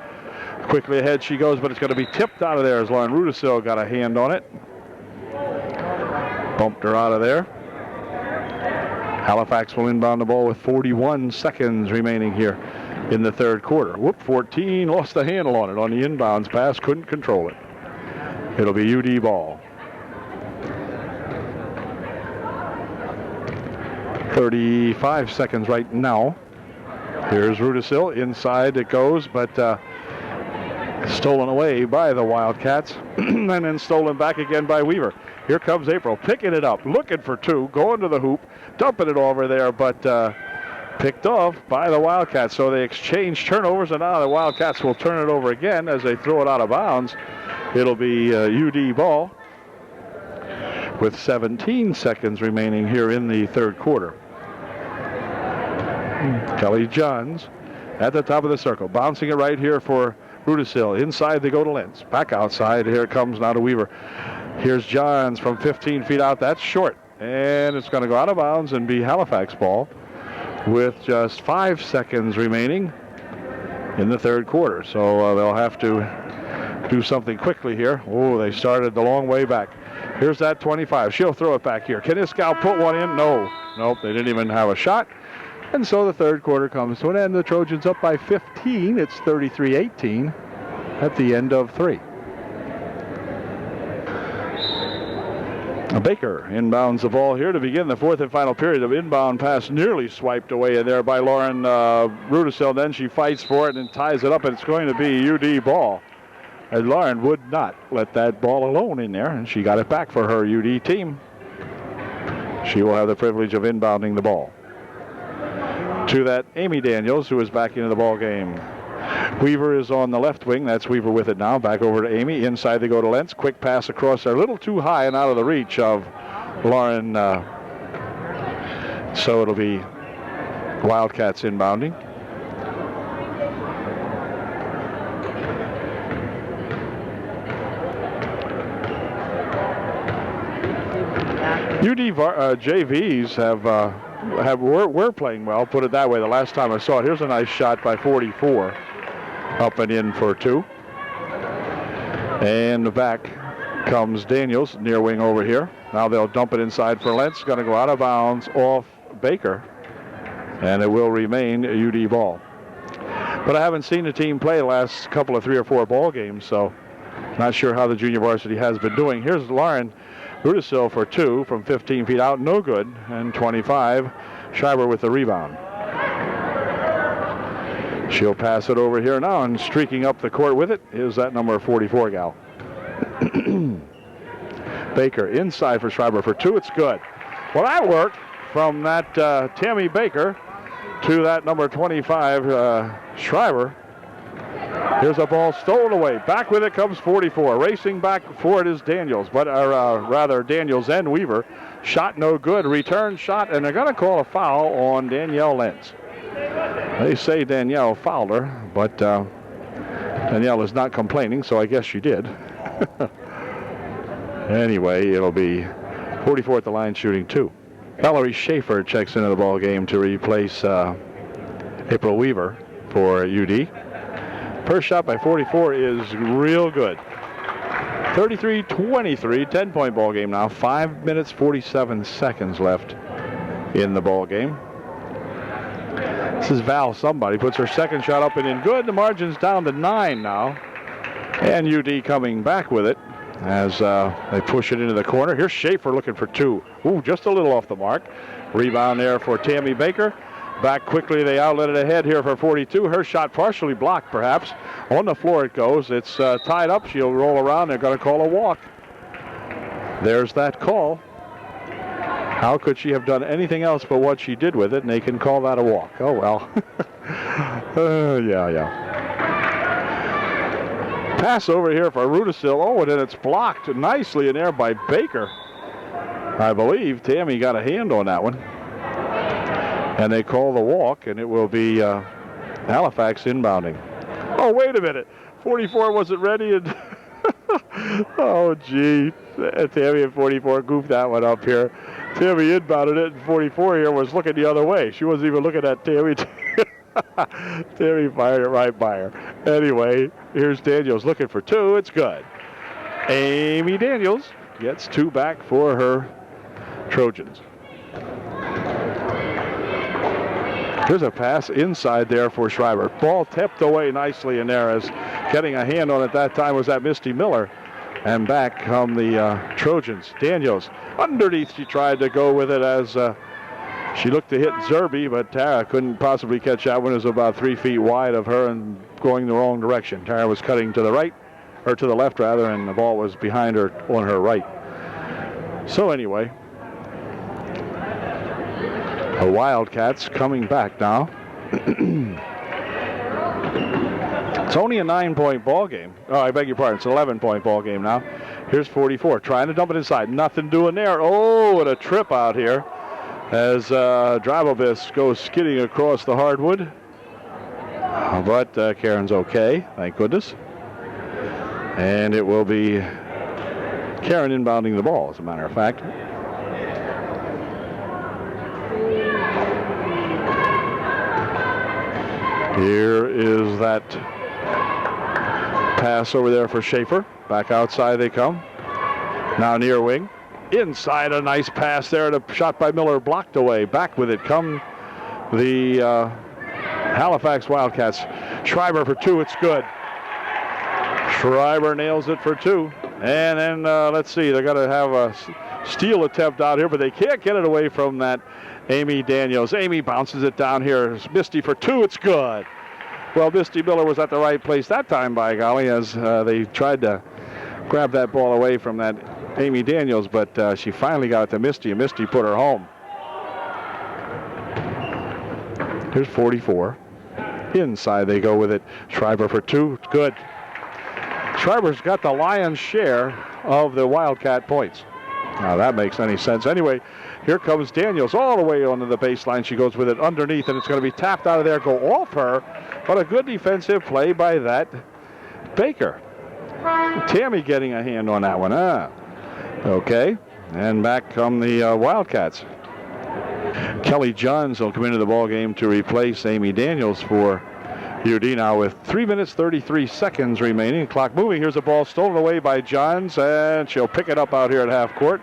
Speaker 1: Quickly ahead she goes, but it's going to be tipped out of there as Lauren Rudisill got a hand on it. Bumped her out of there. Halifax will inbound the ball with 41 seconds remaining here in the third quarter. 14 lost the handle on it on the inbounds pass, couldn't control it. It'll be UD ball. 35 seconds right now. Here's Rudisill. Inside it goes, but stolen away by the Wildcats. And then stolen back again by Weaver. Here comes April, picking it up, looking for two, going to the hoop, dumping it over there, but picked off by the Wildcats. So they exchange turnovers, and now the Wildcats will turn it over again as they throw it out of bounds. It'll be UD ball with 17 seconds remaining here in the third quarter. Kelly Johns at the top of the circle, bouncing it right here for Rudisill. Inside they go to Lentz. Back outside. Here it comes now to Weaver. Here's Johns from 15 feet out. That's short. And it's going to go out of bounds and be Halifax ball with just 5 seconds remaining in the third quarter. So they'll have to do something quickly here. Oh, they started the long way back. Here's that 25. She'll throw it back here. Can Iskow put one in? No. Nope, they didn't even have a shot. And so the third quarter comes to an end. The Trojans up by 15. It's 33-18 at the end of three. Baker inbounds the ball here to begin the fourth and final period. Of inbound pass nearly swiped away in there by Lauren Rudisill. Then she fights for it and ties it up, and it's going to be UD ball. And Lauren would not let that ball alone in there, and she got it back for her UD team. She will have the privilege of inbounding the ball to that Amy Daniels, who is back into the ball game. Weaver is on the left wing. That's Weaver with it now. Back over to Amy. Inside they go to Lentz. Quick pass across there. A little too high and out of the reach of Lauren. So it'll be Wildcats inbounding. UD JVs were playing well, put it that way, the last time I saw it. Here's a nice shot by 44, up and in for 2. And back comes Daniels, near wing over here. Now they'll dump it inside for Lentz, going to go out of bounds off Baker, and it will remain a UD ball. But I haven't seen the team play the last couple of 3 or 4 ball games, so not sure how the junior varsity has been doing. Here's Lauren Rudisil for 2 from 15 feet out, no good, and 25. Schreiber with the rebound. She'll pass it over here now, and streaking up the court with it is that number 44 gal. Baker inside for Schreiber for 2. It's good. Well, that worked from that Tammy Baker to that number 25 Schreiber. Here's a ball stolen away. Back with it comes 44. Racing back for it is Daniels, but rather Daniels and Weaver. Shot no good. Return shot, and they're going to call a foul on Danielle Lentz. They say Danielle fouled her, but Danielle is not complaining, so I guess she did. Anyway, it'll be 44 at the line shooting 2. Valerie Schaefer checks into the ball game to replace April Weaver for UD. First shot by 44 is real good. 33-23, 10-point ball game now. 5 minutes, 47 seconds left in the ball game. This is Val somebody. Puts her second shot up and in good. The margin's down to 9 now. And UD coming back with it as they push it into the corner. Here's Schaefer looking for 2. Ooh, just a little off the mark. Rebound there for Tammy Baker. Back quickly, they outlet it ahead here for 42. Her shot partially blocked, perhaps. On the floor it goes. It's tied up. She'll roll around. They're going to call a walk. There's that call. How could she have done anything else but what she did with it, and they can call that a walk? Oh, well. Yeah. Pass over here for Rudisil. Oh, and then it's blocked nicely in there by Baker. I believe Tammy got a hand on that one. And they call the walk, and it will be Halifax inbounding. Oh, wait a minute. 44 wasn't ready. And oh, gee. Tammy and 44 goofed that one up here. Tammy inbounded it, and 44 here was looking the other way. She wasn't even looking at Tammy. Tammy fired it right by her. Anyway, here's Daniels looking for 2. It's good. Amy Daniels gets 2 back for her Trojans. Here's a pass inside there for Schreiber. Ball tipped away nicely in there, as getting a hand on it that time was that Misty Miller. And back come the Trojans. Daniels underneath. She tried to go with it as she looked to hit Zerby, but Tara couldn't possibly catch that one. It was about 3 feet wide of her and going the wrong direction. Tara was cutting to the right, or to the left rather, and the ball was behind her on her right. So anyway, the Wildcats coming back now. It's only a 9-point ball game. Oh, I beg your pardon. It's an 11-point ball game now. Here's 44 trying to dump it inside. Nothing doing there. Oh, and a trip out here as Drabobis goes skidding across the hardwood. But Karen's okay, thank goodness. And it will be Karen inbounding the ball, as a matter of fact. Here is that pass over there for Schaefer. Back outside they come. Now near wing. Inside, a nice pass there. And a shot by Miller blocked away. Back with it come the Halifax Wildcats. Schreiber for 2. It's good. Schreiber nails it for 2. And then let's see. They're going to have a steal attempt out here, but they can't get it away from that Amy Daniels. Amy bounces it down here. Misty for 2. It's good. Well, Misty Miller was at the right place that time, by golly, as they tried to grab that ball away from that Amy Daniels, but she finally got it to Misty, and Misty put her home. Here's 44. Inside they go with it. Schreiber for 2. Good. Schreiber's got the lion's share of the Wildcat points. Now that makes any sense. Anyway, here comes Daniels all the way onto the baseline. She goes with it underneath, and it's going to be tapped out of there, go off her. But a good defensive play by that Baker. Tammy getting a hand on that one. Okay, and back come the Wildcats. Kelly Johns will come into the ball game to replace Amy Daniels for UD now with 3 minutes 33 seconds remaining. Clock moving. Here's a ball stolen away by Johns, and she'll pick it up out here at half court.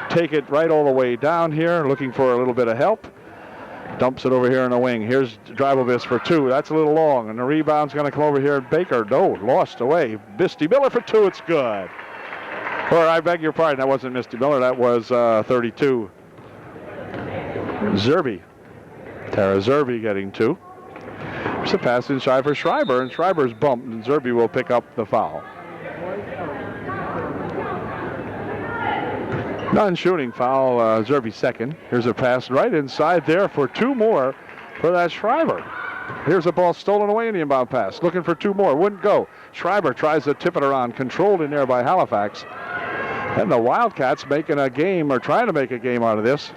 Speaker 1: Take it right all the way down here, looking for a little bit of help. Dumps it over here in the wing. Here's Dribelvis for two. That's a little long, and the rebound's going to come over here. Baker, no, lost away. Misty Miller for two. It's good. Or I beg your pardon, that wasn't Misty Miller. That was 32. Zerby. Tara Zerby getting two. There's a pass inside for Schreiber, and Schreiber's bumped, and Zerby will pick up the foul. Non-shooting foul, Zerby second. Here's a pass right inside there for two more for that Schreiber. Here's a ball stolen away in the inbound pass. Looking for two more. Wouldn't go. Schreiber tries to tip it around. Controlled in there by Halifax. And the Wildcats making a game, or trying to make a game out of this.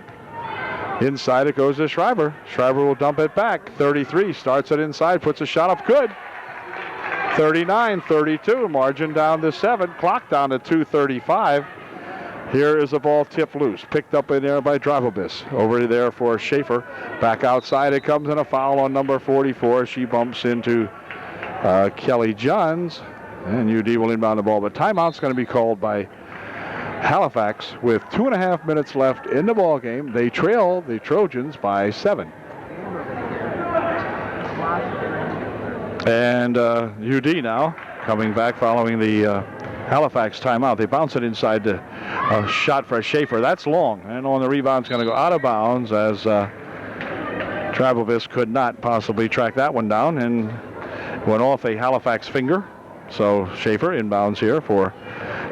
Speaker 1: Inside it goes to Schreiber. Schreiber will dump it back. 33, starts it inside, puts a shot up, good. 39-32, margin down to 7, clock down to 2:35. Here is the ball tipped loose, picked up in there by Dribelvis. Over there for Schaefer. Back outside it comes, and a foul on number 44. She bumps into Kelly Johns, and UD will inbound the ball. But timeout's going to be called by Halifax with 2.5 minutes left in the ball game. They trail the Trojans by 7. And UD now coming back following the Halifax timeout. They bounce it inside to a shot for Schaefer. That's long, and on the rebound it's going to go out of bounds as Dribelvis could not possibly track that one down and went off a Halifax finger. So Schaefer inbounds here for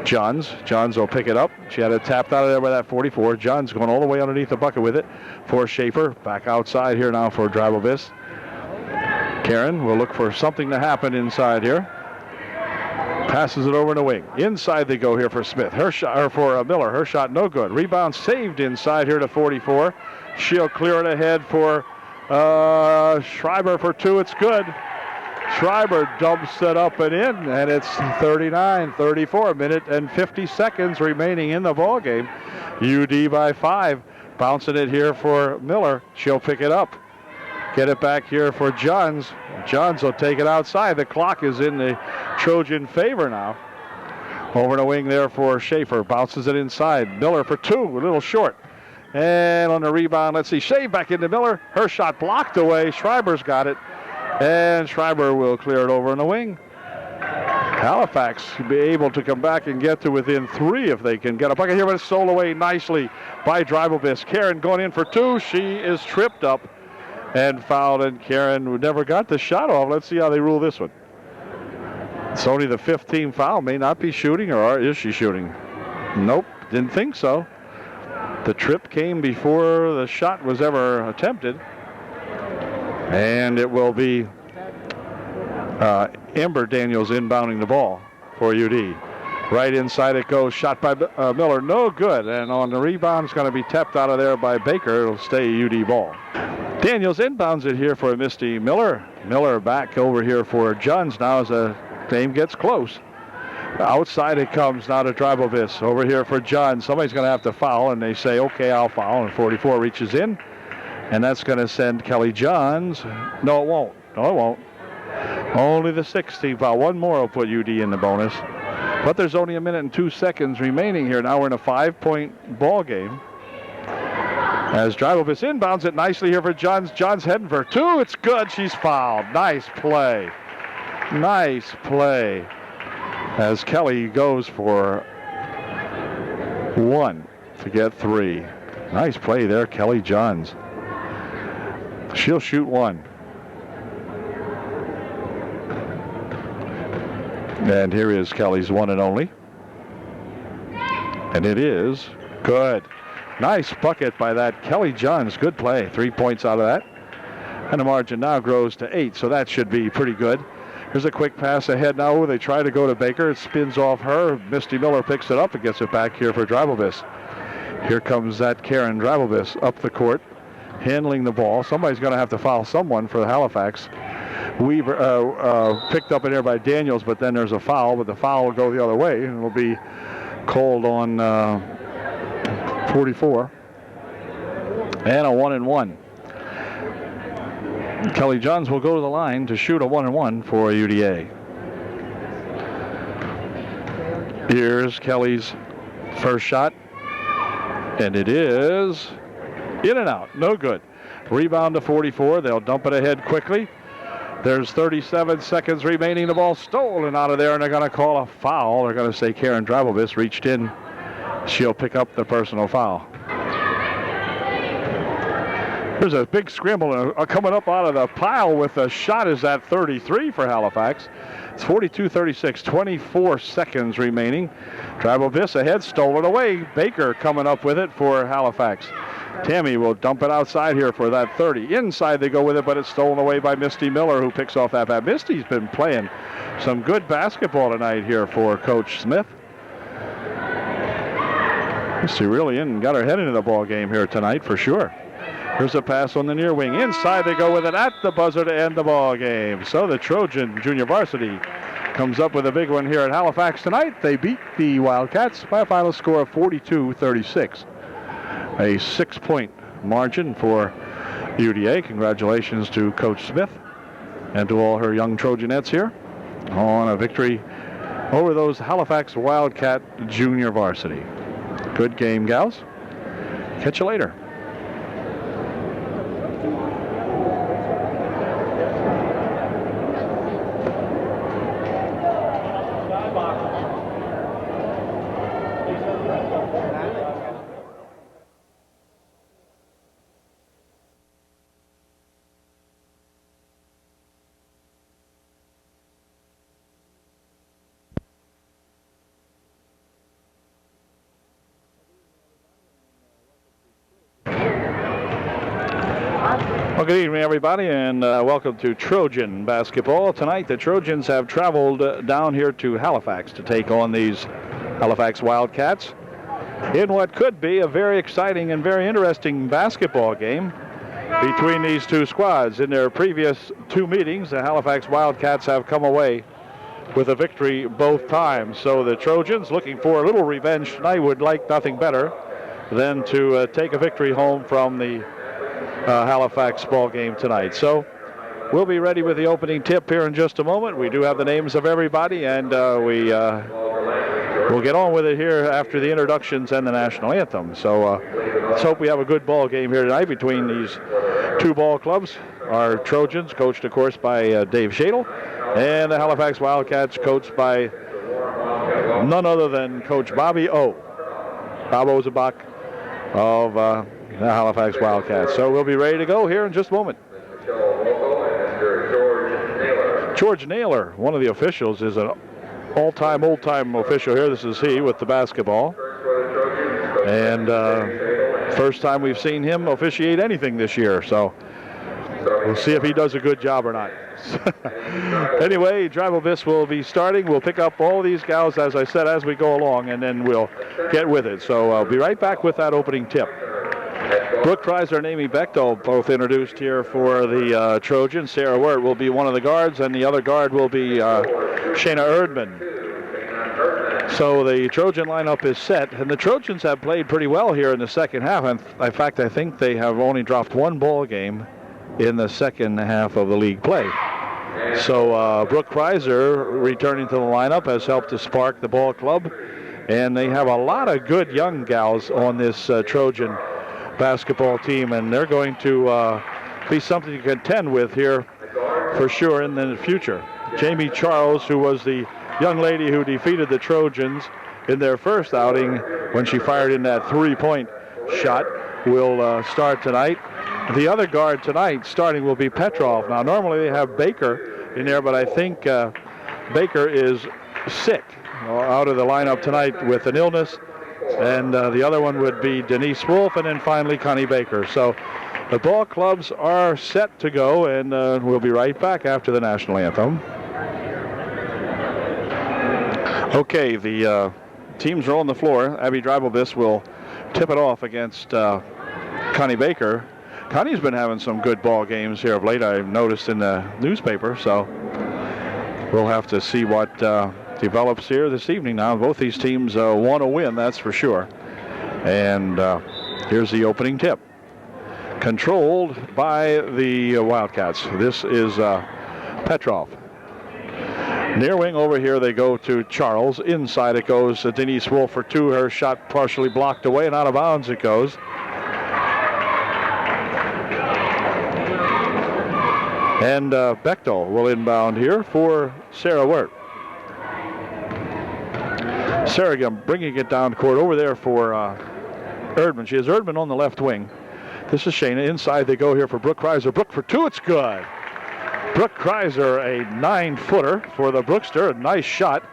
Speaker 1: Johns. Johns will pick it up. She had it tapped out of there by that 44. Johns going all the way underneath the bucket with it for Schaefer. Back outside here now for Dribelvis. Karen will look for something to happen inside here. Passes it over in the wing. Inside they go here for Smith. Her shot, or for Miller. Her shot no good. Rebound saved inside here to 44. She'll clear it ahead for Schreiber for two. It's good. Schreiber dumps it up and in, and it's 39-34, minute and 50 seconds remaining in the ball game. UD by 5. Bouncing it here for Miller. She'll pick it up. Get it back here for Johns. Johns will take it outside. The clock is in the Trojan favor now. Over the wing there for Schaefer. Bounces it inside. Miller for two, a little short. And on the rebound, let's see, Shea back into Miller. Her shot blocked away. Schreiber's got it. And Schreiber will clear it over in the wing. Halifax will be able to come back and get to within 3 if they can get a bucket here, but it's stolen away nicely by Dribelvis. Karen going in for two. She is tripped up and fouled, and Karen never got the shot off. Let's see how they rule this one. It's only the 15th foul. May not be shooting, or is she shooting? Nope, didn't think so. The trip came before the shot was ever attempted. And it will be Amber Daniels inbounding the ball for UD. Right inside it goes, shot by Miller, no good. And on the rebound, it's going to be tapped out of there by Baker. It'll stay UD ball. Daniels inbounds it here for Misty Miller. Miller back over here for Johns now as the game gets close. Outside it comes now to Dribelvis. Over here for Johns. Somebody's going to have to foul, and they say, okay, I'll foul. And 44 reaches in. And that's going to send Kelly Johns. No, it won't. No, it won't. Only the 16th foul. One more will put UD in the bonus. But there's only a minute and 2 seconds remaining here. Now we're in a 5-point ball game. As Dribelvis inbounds it nicely here for Johns. Johns heading for two. It's good. She's fouled. Nice play. Nice play. As Kelly goes for 1 to get 3. Nice play there, Kelly Johns. She'll shoot 1. And here is Kelly's one and only. And it is good. Nice bucket by that Kelly Johns. Good play. 3 points out of that. And the margin now grows to 8, so that should be pretty good. Here's a quick pass ahead now. They try to go to Baker. It spins off her. Misty Miller picks it up and gets it back here for Dribelvis. Here comes that Karen Dravelbis up the court, handling the ball. Somebody's going to have to foul someone for Halifax. Weaver picked up in there by Daniels, but then there's a foul, but the foul will go the other way, and will be called on 44. And a 1-and-1. Kelly Johns will go to the line to shoot a 1-and-1 for UDA. Here's Kelly's first shot, and it is in and out, no good. Rebound to 44. They'll dump it ahead quickly. There's 37 seconds remaining. The ball stolen out of there, and they're going to call a foul. They're going to say Karen Dravelbis reached in. She'll pick up the personal foul. There's a big scramble coming up out of the pile with a shot is at 33 for Halifax. It's 42-36, 24 seconds remaining. Dravelbis ahead, stolen away. Baker coming up with it for Halifax. Tammy will dump it outside here for that 30. Inside they go with it, but it's stolen away by Misty Miller, who picks off that pass. Misty's been playing some good basketball tonight here for Coach Smith. Misty really got her head into the ball game here tonight for sure. Here's a pass on the near wing. Inside they go with it at the buzzer to end the ball game. So the Trojan junior varsity comes up with a big one here at Halifax tonight. They beat the Wildcats by a final score of 42-36. A 6-point margin for UDA. Congratulations to Coach Smith and to all her young Trojanettes here on a victory over those Halifax Wildcat junior varsity. Good game, gals. Catch you later. Well, good evening, everybody, and welcome to Trojan basketball. Tonight, the Trojans have traveled down here to Halifax to take on these Halifax Wildcats in what could be a very exciting and very interesting basketball game between these two squads. In their previous two meetings, the Halifax Wildcats have come away with a victory both times. So the Trojans, looking for a little revenge tonight, would like nothing better than to take a victory home from the Halifax ball game tonight. So we'll be ready with the opening tip here in just a moment. We do have the names of everybody, and we'll get on with it here after the introductions and the national anthem. So let's hope we have a good ball game here tonight between these two ball clubs. Our Trojans, coached of course by Dave Shadle, and the Halifax Wildcats, coached by none other than Coach Bobby O. Bob Ozebach of the Halifax Wildcats. So we'll be ready to go here in just a moment. George Naylor, one of the officials, is an all-time, old-time official here. This is he with the basketball. And first time we've seen him officiate anything this year. So we'll see if he does a good job or not. Anyway, Dravelbis will be starting. We'll pick up all these gals, as I said, as we go along, and then we'll get with it. So I'll be right back with that opening tip. Brooke Kreiser and Amy Bechtel both introduced here for the Trojans. Sarah Wirt will be one of the guards, and the other guard will be Shayna Erdman. So the Trojan lineup is set, and the Trojans have played pretty well here in the second half. In fact, I think they have only dropped one ball game in the second half of the league play. So Brooke Kreiser returning to the lineup has helped to spark the ball club, and they have a lot of good young gals on this Trojan basketball team, and they're going to be something to contend with here for sure in the future. Jamie Charles, who was the young lady who defeated the Trojans in their first outing when she fired in that three-point shot, will start tonight. The other guard tonight starting will be Petrov. Now normally they have Baker in there, but I think Baker is sick out of the lineup tonight with an illness. And the other one would be Denise Wolf, and then finally Connie Baker. So the ball clubs are set to go, and we'll be right back after the national anthem. Okay, the teams are on the floor. Abby Dravelbis will tip it off against Connie Baker. Connie's been having some good ball games here of late, I've noticed in the newspaper, so we'll have to see what develops here this evening. Now, both these teams want to win, that's for sure. And here's the opening tip. Controlled by the Wildcats. This is Petrov. Near wing over here, they go to Charles. Inside it goes Denise Wolf for two. Her shot partially blocked away and out of bounds it goes. And Bechtel will inbound here for Sarah Wirt. Sarah bringing it down court over there for Erdman. She has Erdman on the left wing. This is Shayna. Inside they go here for Brooke Kreiser. Brooke for two. It's good. Brooke Kreiser, a 9-footer for the Brookster. A nice shot.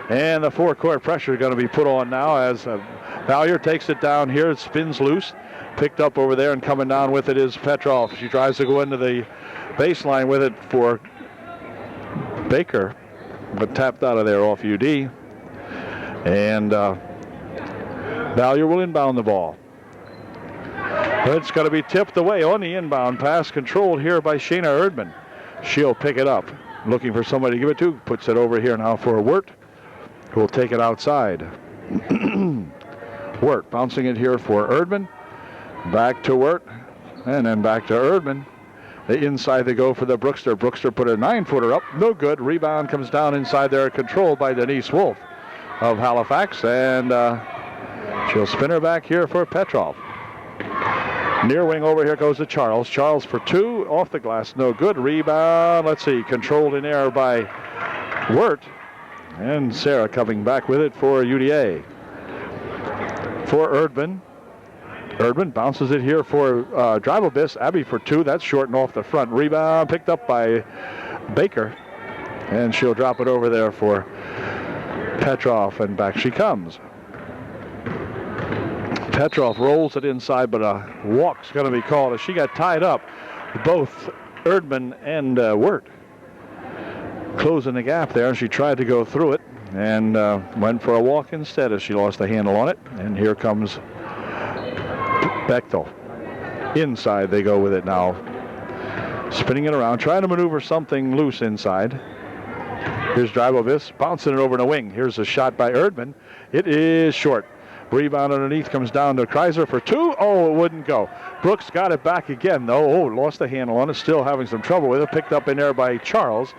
Speaker 1: And the four-court pressure is going to be put on now as Valier takes it down here. It spins loose. Picked up over there and coming down with it is Petrov. She tries to go into the baseline with it for Baker, but tapped out of there off UD. And Valier will inbound the ball. It's going to be tipped away on the inbound pass, controlled here by Shayna Erdman. She'll pick it up, looking for somebody to give it to. Puts it over here now for Wirt, who will take it outside. Wirt bouncing it here for Erdman. Back to Wirt, and then back to Erdman. The inside they go for the Brookster. Brookster put a 9-footer up, no good. Rebound comes down inside there, controlled by Denise Wolf of Halifax, and she'll spin her back here for Petrov. Near wing over here goes to Charles. Charles for two, off the glass, no good. Rebound, let's see, controlled in air by Wirt. And Sarah coming back with it for UDA. For Erdman. Erdman bounces it here for Drivelbiss. Abby for two, that's short and off the front. Rebound picked up by Baker. And she'll drop it over there for Petrov, and back she comes. Petrov rolls it inside, but a walk's going to be called as she got tied up. Both Erdman and Wirt closing the gap there. She tried to go through it and went for a walk instead as she lost the handle on it. And here comes Bechtel. Inside they go with it now. Spinning it around, trying to maneuver something loose inside. Here's Drivelbiss, bouncing it over in the wing. Here's a shot by Erdman. It is short. Rebound underneath comes down to Kreiser for two. Oh, it wouldn't go. Brooks got it back again, though. Oh, lost the handle on it. Still having some trouble with it. Picked up in there by Charles.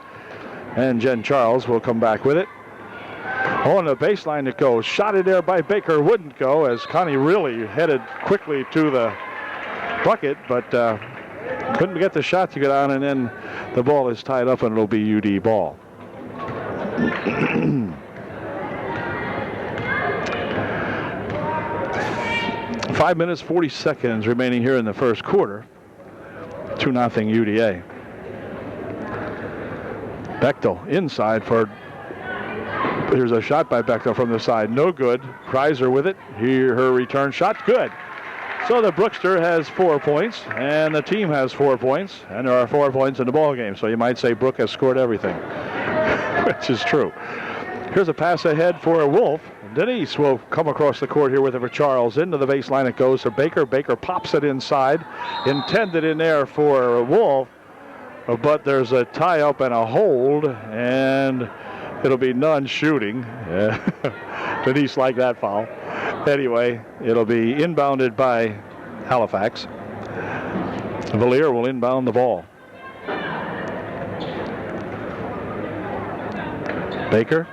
Speaker 1: And Jen Charles will come back with it. On the baseline it goes. Shot in there by Baker. Wouldn't go as Connie really headed quickly to the bucket, but couldn't get the shot to get on, and then the ball is tied up and it'll be UD ball. 5 minutes, 40 seconds remaining here in the first quarter. 2-0 UDA. Bechtel inside for, here's a shot by Bechtel from the side, no good. Kreiser with it, here her return shot, good. So the Brookster has 4 points, and the team has 4 points, and there are 4 points in the ball game. So you might say Brooke has scored everything, which is true. Here's a pass ahead for Wolf. Denise will come across the court here with it for Charles. Into the baseline it goes to Baker. Baker pops it inside. Intended in there for Wolf, but there's a tie-up and a hold, and it'll be none shooting. Denise liked that foul. Anyway, it'll be inbounded by Halifax. Valier will inbound the ball. Baker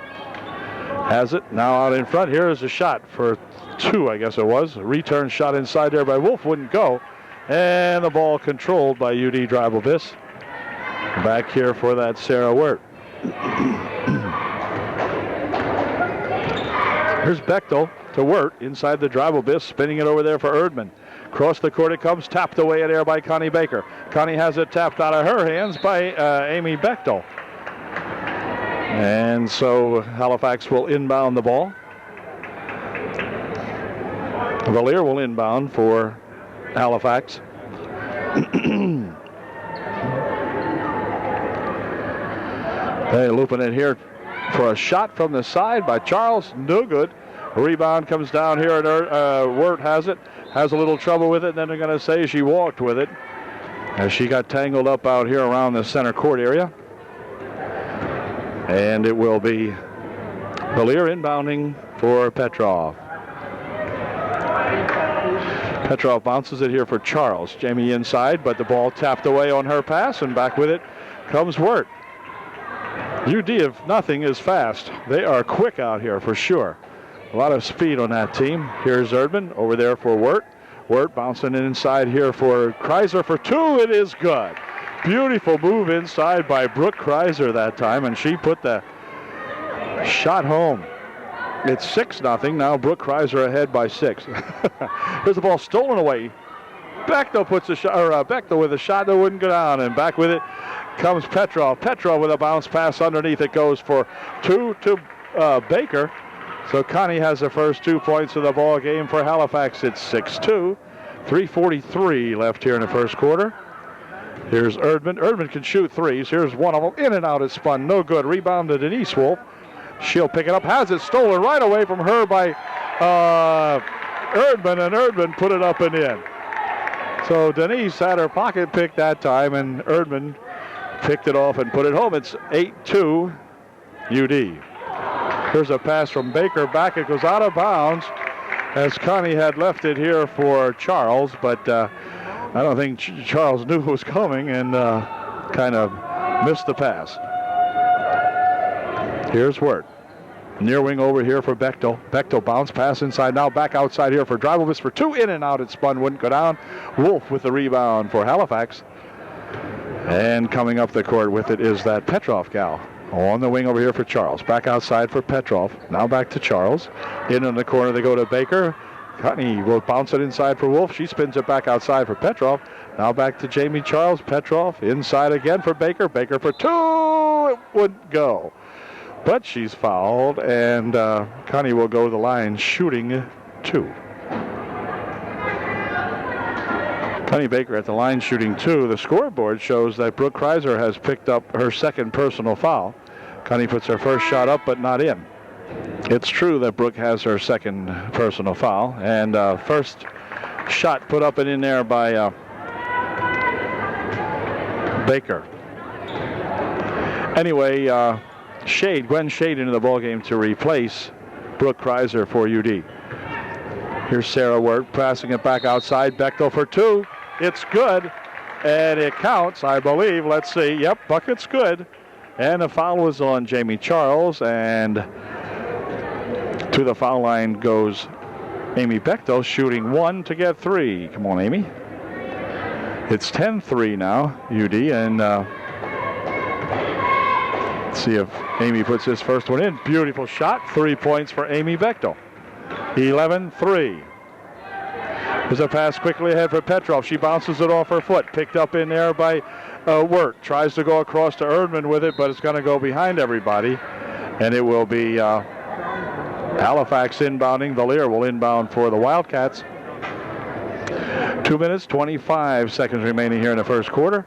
Speaker 1: has it now out in front. Here is a shot for two, I guess it was. A return shot inside there by Wolf, wouldn't go. And the ball controlled by UD Drivelbiss. Back here for that Sarah Wirt. Here's Bechtel to Wirt inside the Drivelbiss, spinning it over there for Erdman. Across the court it comes, tapped away in air by Connie Baker. Connie has it tapped out of her hands by Amy Bechtel. And so Halifax will inbound the ball. Valier will inbound for Halifax. They looping it here for a shot from the side by Charles. No good. Rebound comes down here, and Wirt has it. Has a little trouble with it, and then they're going to say she walked with it as she got tangled up out here around the center court area. And it will be Valier inbounding for Petrov. Petrov bounces it here for Charles. Jamie inside, but the ball tapped away on her pass, and back with it comes Wirt. UD, if nothing, is fast. They are quick out here for sure. A lot of speed on that team. Here's Erdman over there for Wirt. Wirt bouncing it inside here for Kreiser for two. It is good. Beautiful move inside by Brooke Kreiser that time, and she put the shot home. It's 6-0. Now Brooke Kreiser ahead by 6. Here's the ball stolen away. Bechtel puts a shot, or Bechtel with a shot that wouldn't go down, and back with it comes Petrov. Petrov with a bounce pass underneath. It goes for two to Baker. So Connie has the first 2 points of the ball game for Halifax. It's 6-2. 3:43 left here in the first quarter. Here's Erdman. Erdman can shoot threes. Here's one of them. In and out, it's spun. No good. Rebound to Denise Wolf. She'll pick it up. Has it stolen right away from her by Erdman, and Erdman put it up and in. So Denise had her pocket picked that time, and Erdman picked it off and put it home. It's 8-2 UD. Here's a pass from Baker back. It goes out of bounds as Connie had left it here for Charles, but I don't think Charles knew it was coming and kind of missed the pass. Here's Wirt. Near wing over here for Bechtel. Bechtel bounce pass inside. Now back outside here for Dribelvis for two. In and out. It spun. Wouldn't go down. Wolf with the rebound for Halifax. And coming up the court with it is that Petrov gal. On the wing over here for Charles. Back outside for Petrov. Now back to Charles. In the corner they go to Baker. Connie will bounce it inside for Wolf. She spins it back outside for Petrov. Now back to Jamie Charles. Petrov inside again for Baker. Baker for two. It wouldn't go. But she's fouled, and Connie will go to the line shooting two. Connie Baker at the line shooting two. The scoreboard shows that Brooke Kreiser has picked up her second personal foul. Connie puts her first shot up, but not in. It's true that Brooke has her second personal foul, and first shot put up and in there by Baker. Anyway, Gwen Shade into the ballgame to replace Brooke Kreiser for UD. Here's Sarah Wirt passing it back outside. Bechtel for two. It's good, and it counts, I believe. Let's see. Yep, bucket's good. And the foul was on Jamie Charles, and to the foul line goes Amy Bechtel, shooting one to get three. Come on, Amy. It's 10-3 now, UD, and see if Amy puts this first one in. Beautiful shot. 3 points for Amy Bechtel. 11-3. There's a pass quickly ahead for Petrov. She bounces it off her foot. Picked up in there by Wirt. Tries to go across to Erdman with it, but it's going to go behind everybody. And it will be Halifax inbounding. Valier will inbound for the Wildcats. 2 minutes, 25 seconds remaining here in the first quarter.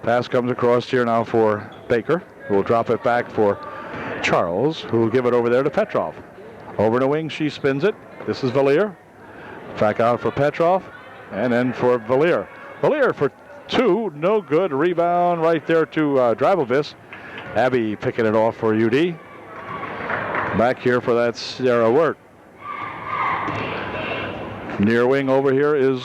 Speaker 1: Pass comes across here now for Baker. We'll drop it back for Charles, who will give it over there to Petrov. Over the wing, she spins it. This is Valier. Back out for Petrov, and then for Valier. Valier for two, no good. Rebound right there to Dribelvis. Abby picking it off for UD. Back here for that Sarah Wirt. Near wing over here is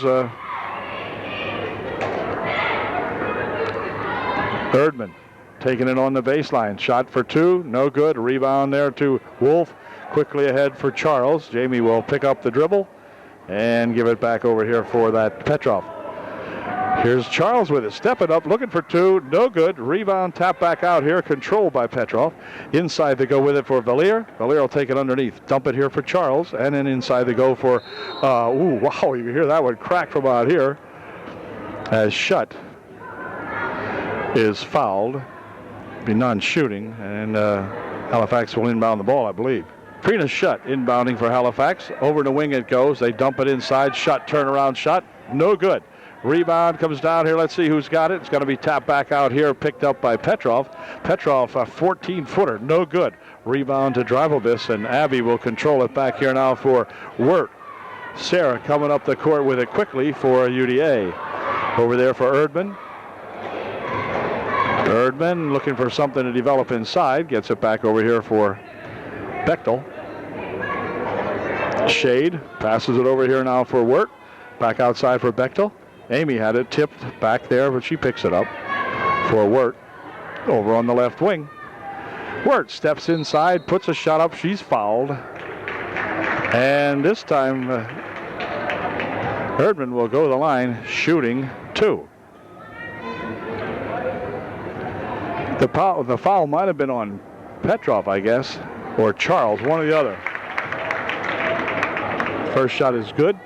Speaker 1: Erdman. Taking it on the baseline. Shot for two. No good. Rebound there to Wolf. Quickly ahead for Charles. Jamie will pick up the dribble and give it back over here for that Petrov. Here's Charles with it. Stepping up. Looking for two. No good. Rebound. Tap back out here. Controlled by Petrov. Inside they go with it for Valier. Valier will take it underneath. Dump it here for Charles. And then inside they go for, ooh, wow. You can hear that one crack from out here. As Shutt is fouled. Be non-shooting, and Halifax will inbound the ball, I believe. Trina Shutt inbounding for Halifax. Over the wing it goes. They dump it inside. Shutt turnaround shot. No good. Rebound comes down here. Let's see who's got it. It's going to be tapped back out here, picked up by Petrov. Petrov, a 14-footer, no good. Rebound to Drivobis, and Abby will control it back here now for Wirt. Sarah coming up the court with it quickly for UDA. Over there for Erdman. Erdman looking for something to develop inside. Gets it back over here for Bechtel. Shade passes it over here now for Wirt. Back outside for Bechtel. Amy had it tipped back there, but she picks it up for Wirt. Over on the left wing. Wirt steps inside, puts a shot up. She's fouled. And this time, Erdman will go to the line shooting 2. The foul might have been on Petrov, I guess, or Charles, one or the other. First shot is good.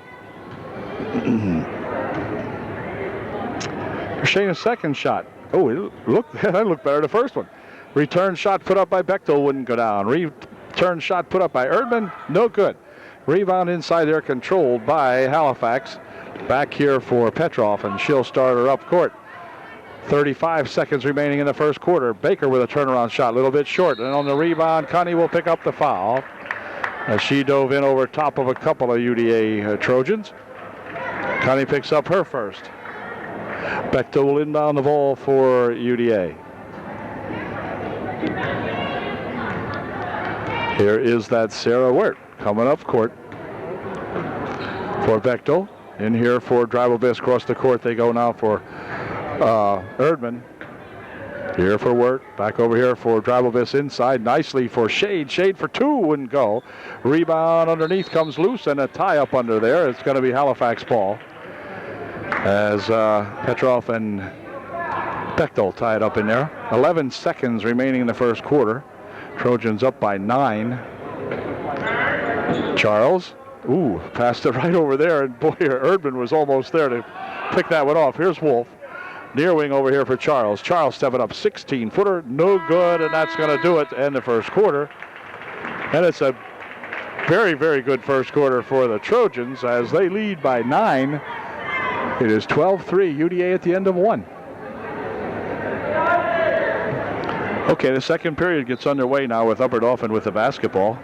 Speaker 1: Shayna's second shot. Oh, that looked better than the first one. Return shot put up by Bechtel wouldn't go down. Return shot put up by Erdman, no good. Rebound inside there controlled by Halifax. Back here for Petrov, and she'll start her up court. 35 seconds remaining in the first quarter. Baker with a turnaround shot, a little bit short. And on the rebound, Connie will pick up the foul as she dove in over top of a couple of UDA Trojans. Connie picks up her first. Bechtel will inbound the ball for UDA. Here is that Sarah Wirt coming up court for Bechtel. In here for Drivobis across the court. They go now for Erdman. Here for Wirt. Back over here for Drivobis inside. Nicely for Shade. Shade for 2 wouldn't go. Rebound underneath comes loose and a tie up under there. It's going to be Halifax ball. As Petrov and Bechtel tie it up in there. 11 seconds remaining in the first quarter. Trojans up by 9. Charles. Ooh, passed it right over there, and boy, Erdman was almost there to pick that one off. Here's Wolf. Near wing over here for Charles. Charles stepping up, 16-footer, no good, and that's going to do it to end the first quarter. And it's a very, very good first quarter for the Trojans as they lead by 9. It is 12-3, UDA at the end of 1. Okay, the second period gets underway now with Upper Dauphin with the basketball.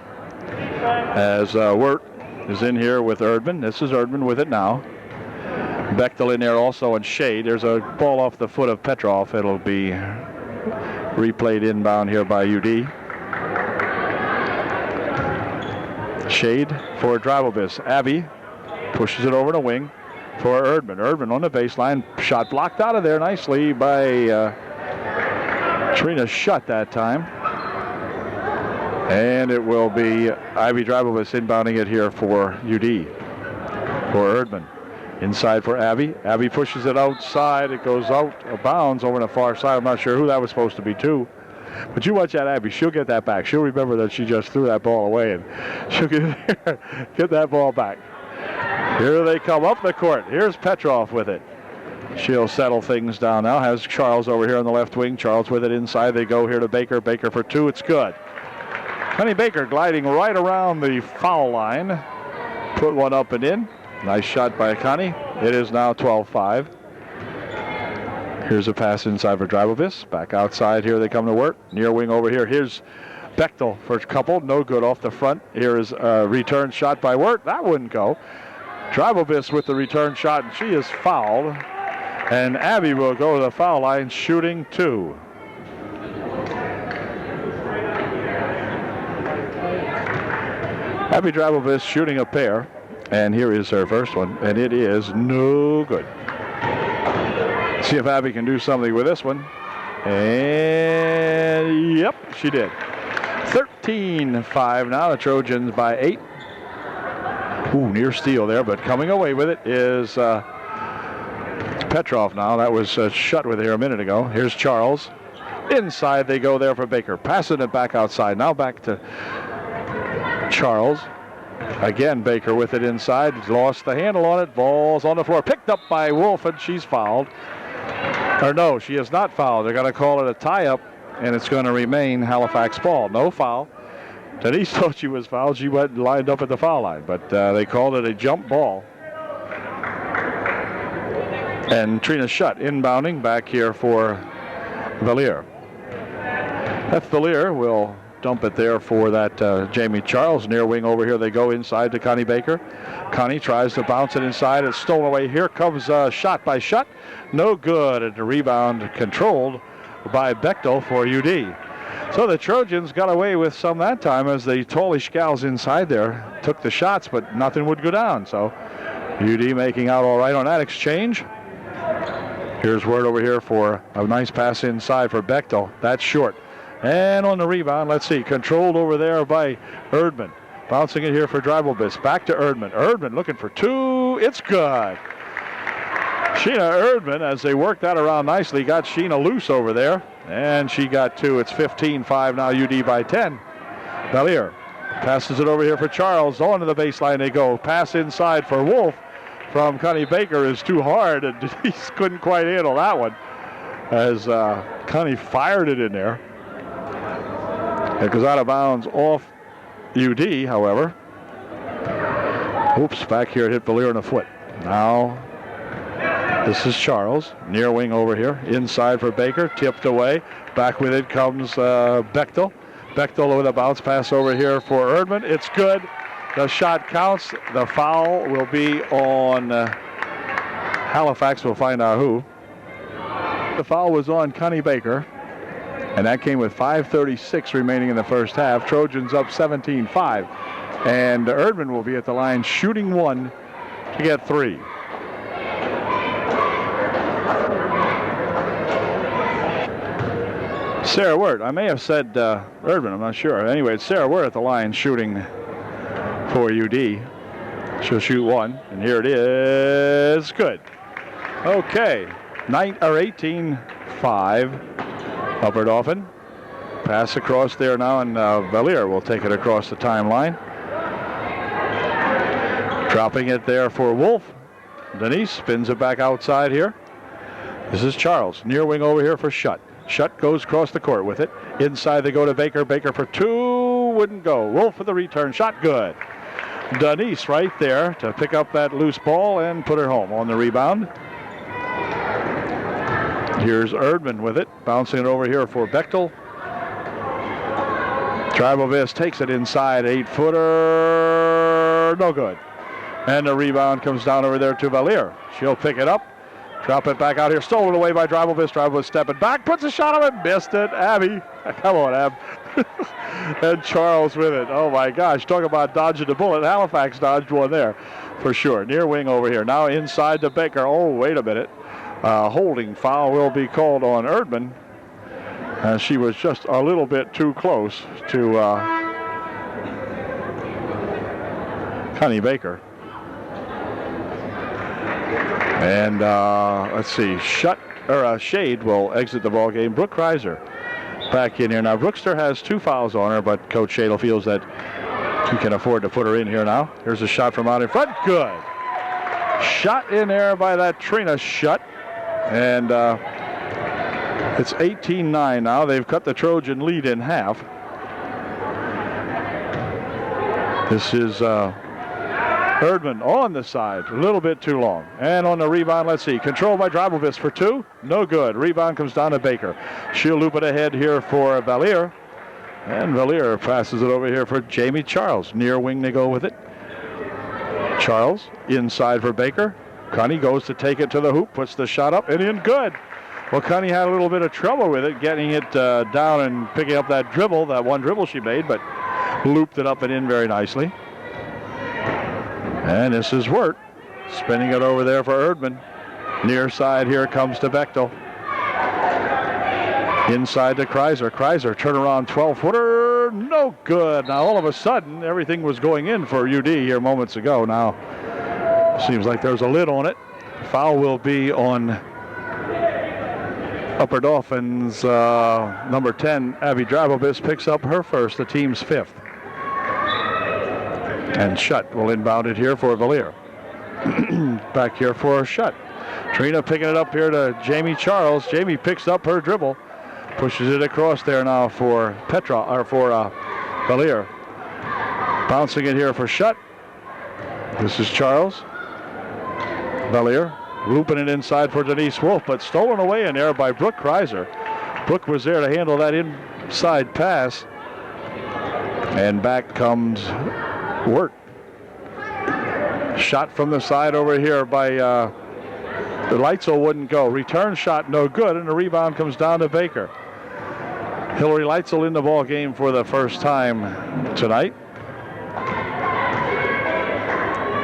Speaker 1: As Wirt is in here with Erdman. This is Erdman with it now. Bechtel in there also, and Shade. There's a ball off the foot of Petrov. It'll be replayed inbound here by UD. Shade for Drivobis. Abby pushes it over to wing for Erdman. Erdman on the baseline. Shot blocked out of there nicely by Trina Schutt that time. And it will be Ivy Drivobis inbounding it here for UD. For Erdman. Inside for Abby. Abby pushes it outside. It goes out of bounds over on the far side. I'm not sure who that was supposed to be too. But you watch that Abby. She'll get that back. She'll remember that she just threw that ball away, and she'll get that ball back. Here they come up the court. Here's Petrov with it. She'll settle things down now. Has Charles over here on the left wing. Charles with it inside. They go here to Baker. Baker for 2. It's good. Honey Baker gliding right around the foul line. Put one up and in. Nice shot by Connie. It is now 12-5. Here's a pass inside for Drivobis. Back outside here they come to work. Near wing over here. Here's Bechtel for a couple. No good off the front. Here is a return shot by Wirt. That wouldn't go. Drivobis with the return shot, and she is fouled. And Abby will go to the foul line shooting 2. Abby Drivobis shooting a pair, and here is her first one, and it is no good. See if Abby can do something with this one. And yep, she did. 13-5 now, the Trojans by 8. Ooh, near steal there, but coming away with it is Petrov now. That was shut with here a minute ago. Here's Charles. Inside they go there for Baker. Passing it back outside. Now back to Charles. Again, Baker with it inside. Lost the handle on it. Ball's on the floor. Picked up by Wolf, and she's fouled. Or no, she is not fouled. They're going to call it a tie-up, and it's going to remain Halifax ball. No foul. Denise thought she was fouled. She went and lined up at the foul line, but they called it a jump ball. And Trina Schutt inbounding back here for Valier. Beth Valier will dump it there for that Jamie Charles. Near wing over here they go inside to Connie Baker. Connie tries to bounce it inside. It's stolen away. Here comes a shot by Schutt. No good. And the rebound controlled by Bechtel for UD. So the Trojans got away with some that time as the tallish gals inside there took the shots, but nothing would go down. So UD making out all right on that exchange. Here's word over here for a nice pass inside for Bechtel. That's short. And on the rebound, let's see, controlled over there by Erdman. Bouncing it here for Dreibelbis. Back to Erdman. Erdman looking for two. It's good. Sheena Erdman, as they worked that around nicely, got Sheena loose over there. And she got two. It's 15-5 now, UD by 10. Valier passes it over here for Charles. On to the baseline they go. Pass inside for Wolf from Connie Baker is too hard, and he couldn't quite handle that one as Connie fired it in there. It goes out of bounds off UD, however. Oops, back here it hit Valier in the foot. Now this is Charles, near wing over here, inside for Baker, tipped away. Back with it comes Bechtel. Bechtel with a bounce pass over here for Erdman. It's good. The shot counts. The foul will be on Halifax. We'll find out who. The foul was on Connie Baker, and that came with 5:36 remaining in the first half. Trojans up 17-5, and Erdman will be at the line shooting one to get three. Sarah Wirt. I may have said Erdman, I'm not sure. Anyway, it's Sarah Wirt at the line shooting for UD. She'll shoot one, and here it is. Good. Okay, 18-5. Upperdoffen. Pass across there now, and Valier will take it across the timeline. Dropping it there for Wolf. Denise spins it back outside here. This is Charles. Near wing over here for Schutt. Schutt goes across the court with it. Inside they go to Baker. Baker for two. Wouldn't go. Wolf for the return. Shot good. Denise right there to pick up that loose ball and put her home on the rebound. Here's Erdman with it. Bouncing it over here for Bechtel. Dreibelbis takes it inside. 8-footer. No good. And the rebound comes down over there to Valier. She'll pick it up. Drop it back out here. Stolen away by Dreibelbis. Dreibelbis stepping back. Puts a shot on it. Missed it. Abby. Come on, Ab. And Charles with it. Oh, my gosh. Talk about dodging the bullet. Halifax dodged one there for sure. Near wing over here. Now inside to Baker. Oh, wait a minute. Holding foul will be called on Erdman. She was just a little bit too close to Connie Baker. And let's see, Shade will exit the ball game. Brooke Kreiser back in here now. Brookster has two fouls on her, but Coach Shadle feels that he can afford to put her in here now. Here's a shot from out in front. Good. Shot in there by that Trina Schutt. And it's 18-9 now. They've cut the Trojan lead in half. This is Erdman on the side, a little bit too long. And on the rebound, let's see, controlled by Dreibelbis for two. No good. Rebound comes down to Baker. She'll loop it ahead here for Valier. And Valier passes it over here for Jamie Charles. Near wing they go with it. Charles inside for Baker. Connie goes to take it to the hoop, puts the shot up and in. Good. Well, Connie had a little bit of trouble with it, getting it down and picking up that dribble, that one dribble she made, but looped it up and in very nicely. And this is Wirt spinning it over there for Erdman. Near side here comes to Bechtel. Inside to Kreiser. Kreiser turnaround 12-footer. No good. Now all of a sudden everything was going in for UD here moments ago. Now seems like there's a lid on it. Foul will be on Upperdoffen's number 10. Abby Dreibelbis picks up her first, the team's fifth. And Schutt will inbound it here for Valier. Back here for Schutt. Trina picking it up here to Jamie Charles. Jamie picks up her dribble. Pushes it across there now for Valier. Bouncing it here for Schutt. This is Charles. Valier looping it inside for Denise Wolf, but stolen away in there by Brooke Kreiser. Brooke was there to handle that inside pass. And back comes Wirt. Shot from the side over here by Leitzel wouldn't go. Return shot no good, and the rebound comes down to Baker. Hillary Leitzel in the ball game for the first time tonight.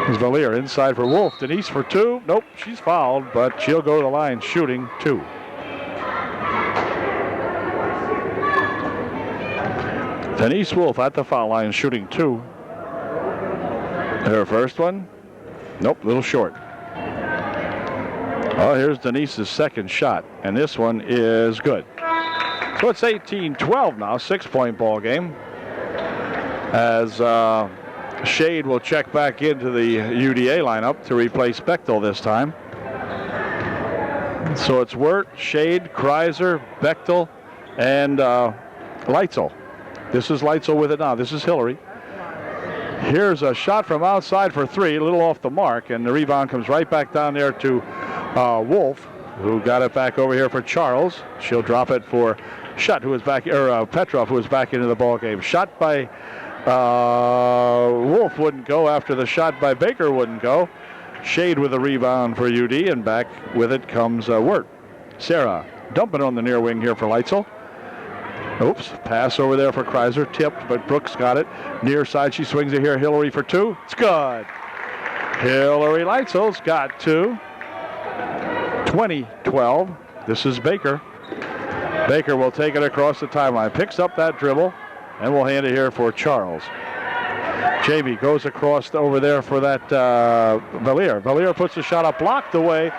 Speaker 1: There's Valier inside for Wolf. Denise for two. Nope, she's fouled, but she'll go to the line shooting two. Denise Wolf at the foul line shooting two. Her first one. Nope, a little short. Oh, here's Denise's second shot, and this one is good. So it's 18-12 now, 6-point ball game. As Shade will check back into the UDA lineup to replace Bechtel this time. So it's Wirt, Shade, Kreiser, Bechtel, and Leitzel. This is Leitzel with it now. This is Hillary. Here's a shot from outside for three, a little off the mark, and the rebound comes right back down there to Wolf, who got it back over here for Charles. She'll drop it for Shutt, who was back, or Petrov, who was back into the ball game. Shot by Wolf wouldn't go after the shot by Baker wouldn't go. Shade with a rebound for UD, and back with it comes Wirt. Sarah dumping on the near wing here for Leitzel. Oops, pass over there for Kreiser, tipped, but Brooks got it. Near side, she swings it here. Hillary for two. It's good. Hillary Leitzel's got two. 20-12. This is Baker. Baker will take it across the timeline, picks up that dribble, and will hand it here for Charles. Jamie goes across over there for that Valier. Valier puts the shot up, blocked away.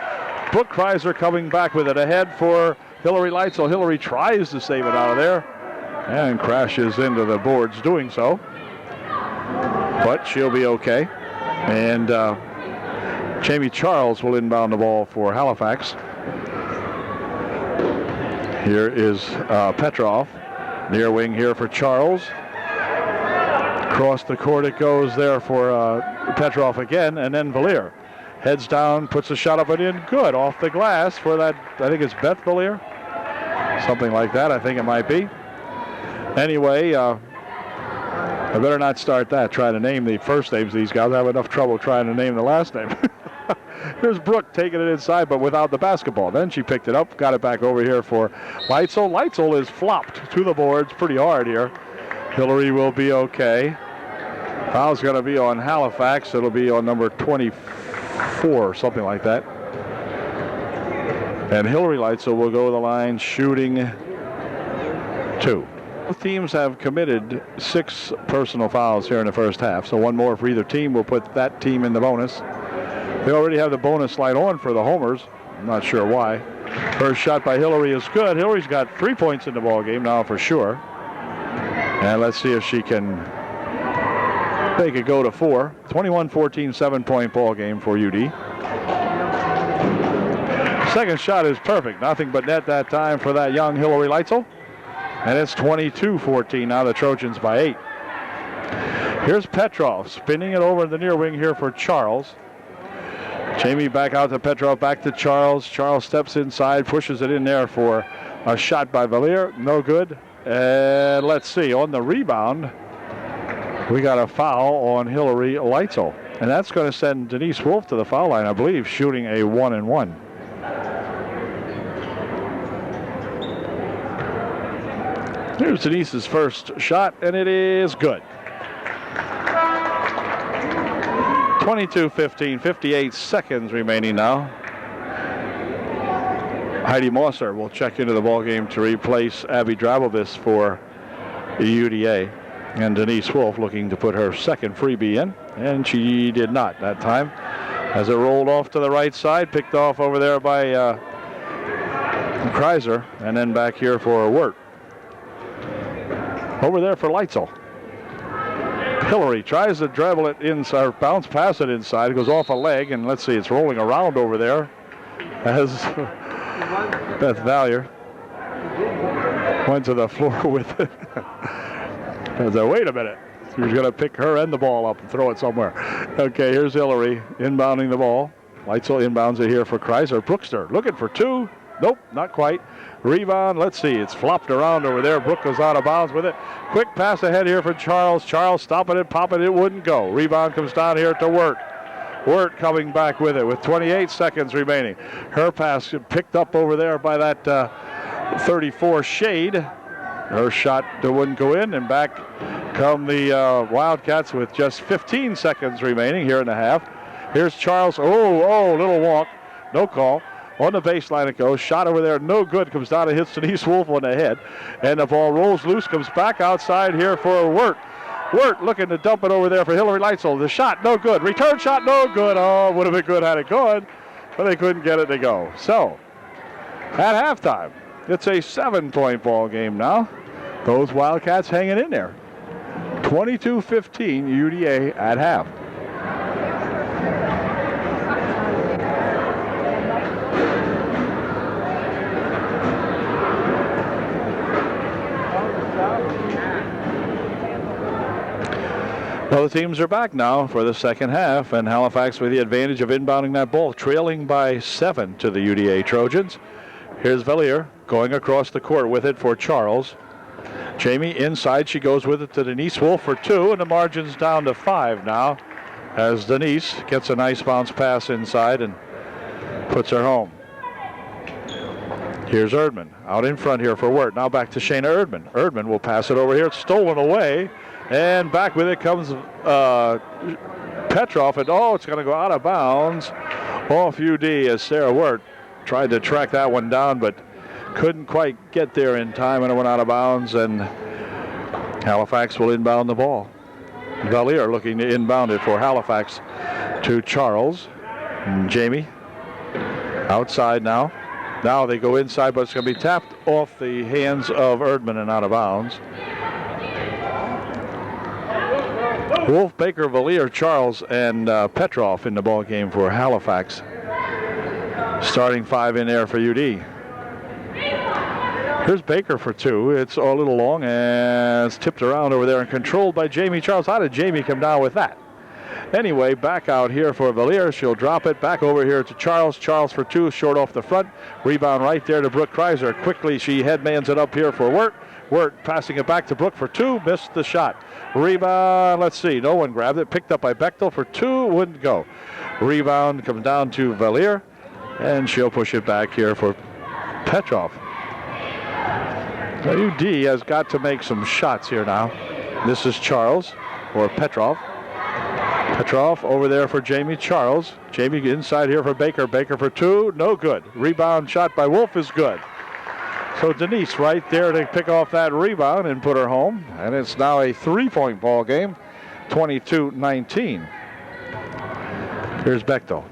Speaker 1: Brooke Kreiser coming back with it ahead for Hillary Leitzel. Hillary tries to save it out of there and crashes into the boards doing so. But she'll be okay. And Jamie Charles will inbound the ball for Halifax. Here is Petrov. Near wing here for Charles. Across the court it goes there for Petrov again, and then Valier. Heads down, puts a shot up and in. Good, off the glass for that, I think it's Beth Valier. Something like that, I think it might be. Anyway, I better not start that, trying to name the first names of these guys. I have enough trouble trying to name the last name. Here's Brooke taking it inside, but without the basketball. Then she picked it up, got it back over here for Leitzel. Leitzel is flopped to the boards pretty hard here. Hillary will be okay. Foul's going to be on Halifax. It'll be on number 24 or something like that. And Hillary Leitzel will go to the line shooting two. Both teams have committed 6 personal fouls here in the first half, so one more for either team will put that team in the bonus. They already have the bonus light on for the homers. I'm not sure why. First shot by Hillary is good. Hillary's got 3 points in the ball game now for sure. And let's see if she can make it go to 4. 21-14, 7-point ball game for UD. Second shot is perfect. Nothing but net that time for that young Hillary Leitzel. And it's 22-14. Now the Trojans by 8. Here's Petrov spinning it over in the near wing here for Charles. Jamie back out to Petrov, back to Charles. Charles steps inside, pushes it in there for a shot by Valier. No good. And let's see, on the rebound, we got a foul on Hillary Leitzel. And that's going to send Denise Wolf to the foul line, I believe, shooting a 1-and-1. Here's Denise's first shot, and it is good. 22-15, 58 seconds remaining now. Heidi Mosser will check into the ballgame to replace Abby Drabovis for UDA. And Denise Wolf looking to put her second freebie in, and she did not that time. As it rolled off to the right side, picked off over there by Kreiser, and then back here for Wirt. Over there for Leitzel. Hillary tries to dribble it inside, or bounce past it inside. It goes off a leg, and let's see, it's rolling around over there as Beth Valier went to the floor with it. I said, wait a minute. She's going to pick her and the ball up and throw it somewhere. Okay, here's Hillary inbounding the ball. Leitzel inbounds it here for Kreiser. Brookster looking for two. Nope, not quite. Rebound, let's see. It's flopped around over there. Brook goes out of bounds with it. Quick pass ahead here for Charles. Charles stopping it, popping it, wouldn't go. Rebound comes down here to Wirt. Wirt coming back with it with 28 seconds remaining. Her pass picked up over there by that 34 Shade. Her shot wouldn't go in, and back come the Wildcats with just 15 seconds remaining here in the half. Here's Charles. Oh, little walk. No call. On the baseline it goes. Shot over there, no good. Comes down and hits Denise Wolf on the head. And the ball rolls loose, comes back outside here for Wirt. Wirt looking to dump it over there for Hillary Leitzel. The shot, no good. Return shot, no good. Oh, would have been good had it gone, but they couldn't get it to go. So, at halftime, it's a 7-point ball game now. Those Wildcats hanging in there. 22-15 UDA at half. Well, the teams are back now for the second half, and Halifax with the advantage of inbounding that ball, trailing by 7 to the UDA Trojans. Here's Valier going across the court with it for Charles. Jamie inside, she goes with it to Denise Wolf for 2, and the margin's down to 5 now as Denise gets a nice bounce pass inside and puts her home. Here's Erdman out in front here for Wirt. Now back to Shayna Erdman. Erdman will pass it over here. It's stolen away. And back with it comes Petrov. And it's going to go out of bounds off UD as Sarah Wirt tried to track that one down, but couldn't quite get there in time, and it went out of bounds. And Halifax will inbound the ball. Valier looking to inbound it for Halifax to Charles. And Jamie outside now. Now they go inside, but it's going to be tapped off the hands of Erdman and out of bounds. Wolf, Baker, Valier, Charles, and Petrov in the ball game for Halifax. Starting 5 in there for UD. Here's Baker for 2. It's a little long, and it's tipped around over there and controlled by Jamie Charles. How did Jamie come down with that? Anyway, back out here for Valier. She'll drop it back over here to Charles. Charles for 2, short off the front. Rebound right there to Brooke Kreiser. Quickly, she headmans it up here for Wirt. Wirt passing it back to Brooke for 2. Missed the shot. Rebound, let's see. No one grabbed it. Picked up by Bechtel for 2. Wouldn't go. Rebound comes down to Valier. And she'll push it back here for Petrov. Now UD has got to make some shots here now. This is Charles or Petrov. Petrov over there for Jamie Charles. Jamie inside here for Baker. Baker for 2. No good. Rebound shot by Wolf is good. So Denise right there to pick off that rebound and put her home. And it's now a 3-point ball game. 22-19. Here's Bechtel.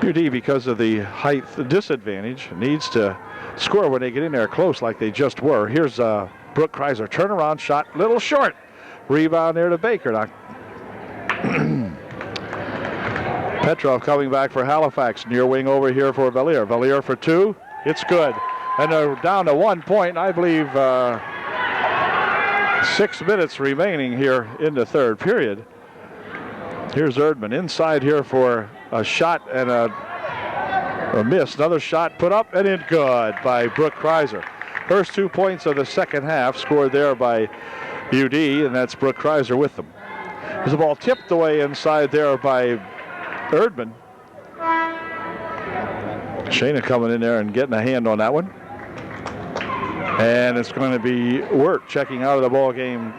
Speaker 1: UD, because of the height disadvantage, needs to score when they get in there close like they just were. Here's Brooke Kreiser. Turnaround shot, little short. Rebound there to Baker. Now, Petrov coming back for Halifax. Near wing over here for Valier. Valier for 2. It's good. And they're down to 1 point. I believe 6 minutes remaining here in the third period. Here's Erdman inside here for a shot and a miss. Another shot put up and in good by Brooke Kreiser. First 2 points of the second half scored there by UD, and that's Brooke Kreiser with them. There's a ball tipped away inside there by Erdman. Shayna coming in there and getting a hand on that one. And it's going to be Wirt checking out of the ball game.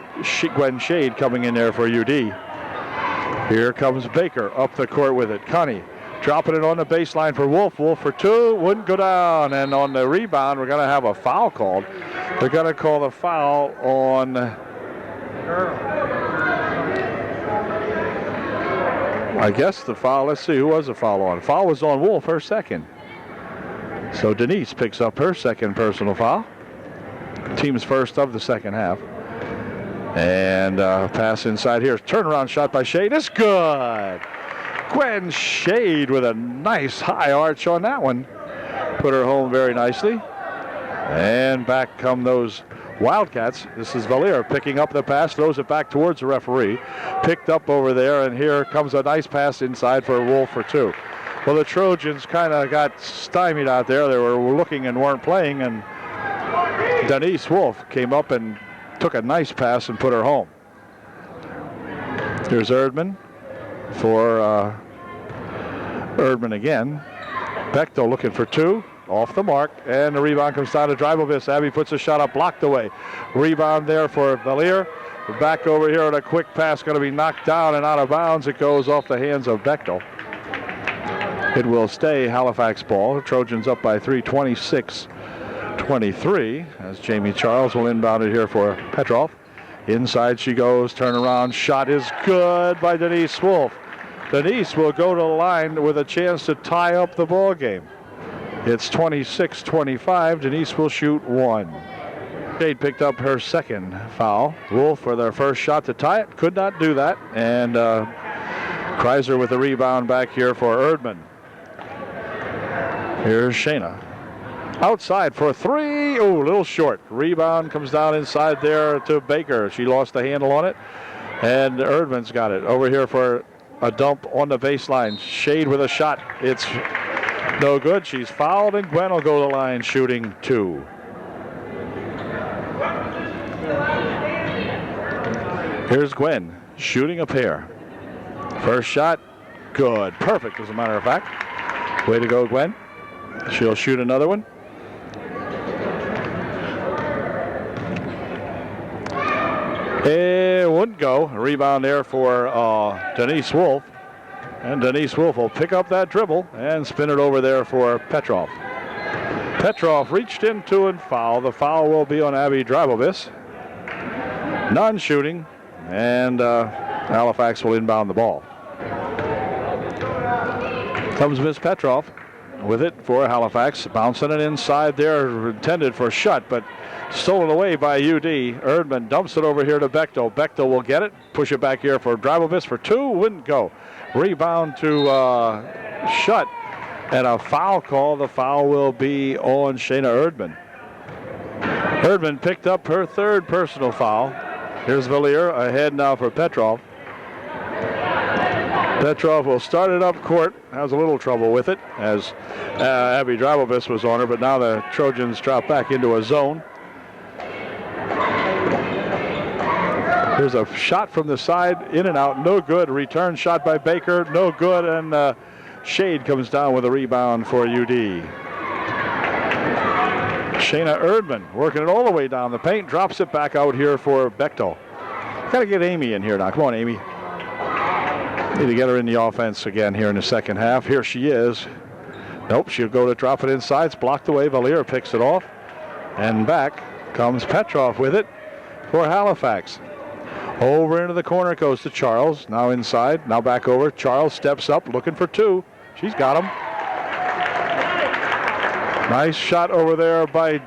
Speaker 1: Gwen Shade coming in there for UD. Here comes Baker up the court with it. Connie dropping it on the baseline for Wolf. Wolf for 2. Wouldn't go down. And on the rebound, we're going to have a foul called. They're going to call the foul on I guess the foul. Let's see, who was the foul on? Foul was on Wolf, her second. So Denise picks up her second personal foul. Team's first of the second half. And pass inside here. Turnaround shot by Shade. It's good. Gwen Shade with a nice high arch on that one. Put her home very nicely. And back come those Wildcats. This is Valier picking up the pass, throws it back towards the referee. Picked up over there, and here comes a nice pass inside for Wolf for 2. Well, the Trojans kind of got stymied out there. They were looking and weren't playing, and Denise Wolf came up and took a nice pass and put her home. Here's Erdman for Erdman again. Bechtel looking for two. Off the mark, and the rebound comes down to Dribovich. Abby puts a shot up, blocked away. Rebound there for Valier. Back over here on a quick pass, going to be knocked down and out of bounds. It goes off the hands of Bechtel. It will stay Halifax ball. Trojans up by 3, 26-23, as Jamie Charles will inbound it here for Petrov. Inside she goes, turn around, shot is good by Denise Wolf. Denise will go to the line with a chance to tie up the ball game. It's 26-25. Denise will shoot one. Shade picked up her second foul. Wolf for their first shot to tie it. Could not do that. And Kreiser with the rebound back here for Erdman. Here's Shayna. Outside for three. Oh, a little short. Rebound comes down inside there to Baker. She lost the handle on it. And Erdman's got it. Over here for a dump on the baseline. Shade with a shot. It's no good. She's fouled, and Gwen will go to the line shooting two. Here's Gwen shooting a pair. First shot, good. Perfect, as a matter of fact. Way to go, Gwen. She'll shoot another one. It wouldn't go. A rebound there for Denise Wolf. And Denise Wolf will pick up that dribble and spin it over there for Petrov. Petrov reached into and fouled. The foul will be on Abby Dribovich. Non-shooting, and Halifax will inbound the ball. Comes Miss Petrov with it for Halifax. Bouncing it inside there, intended for shut, but stolen away by UD. Erdman dumps it over here to Bechtel. Bechtel will get it, push it back here for Dribovich for two, wouldn't go. Rebound to Shutt, and a foul call. The foul will be on Shayna Erdman. Erdman picked up her third personal foul. Here's Valier ahead now for Petrov. Petrov will start it up court. Has a little trouble with it as Abby Dribovich was on her, but now the Trojans drop back into a zone. Here's a shot from the side, in and out, no good. Return shot by Baker, no good, and Shade comes down with a rebound for UD. Shayna Erdman working it all the way down the paint, drops it back out here for Bechtel. Got to get Amy in here now. Come on, Amy. Need to get her in the offense again here in the second half. Here she is. Nope, she'll go to drop it inside. It's blocked away. Valier picks it off. And back comes Petrov with it for Halifax. Over into the corner goes to Charles. Now inside, now back over. Charles steps up, looking for two. She's got him. Nice shot over there by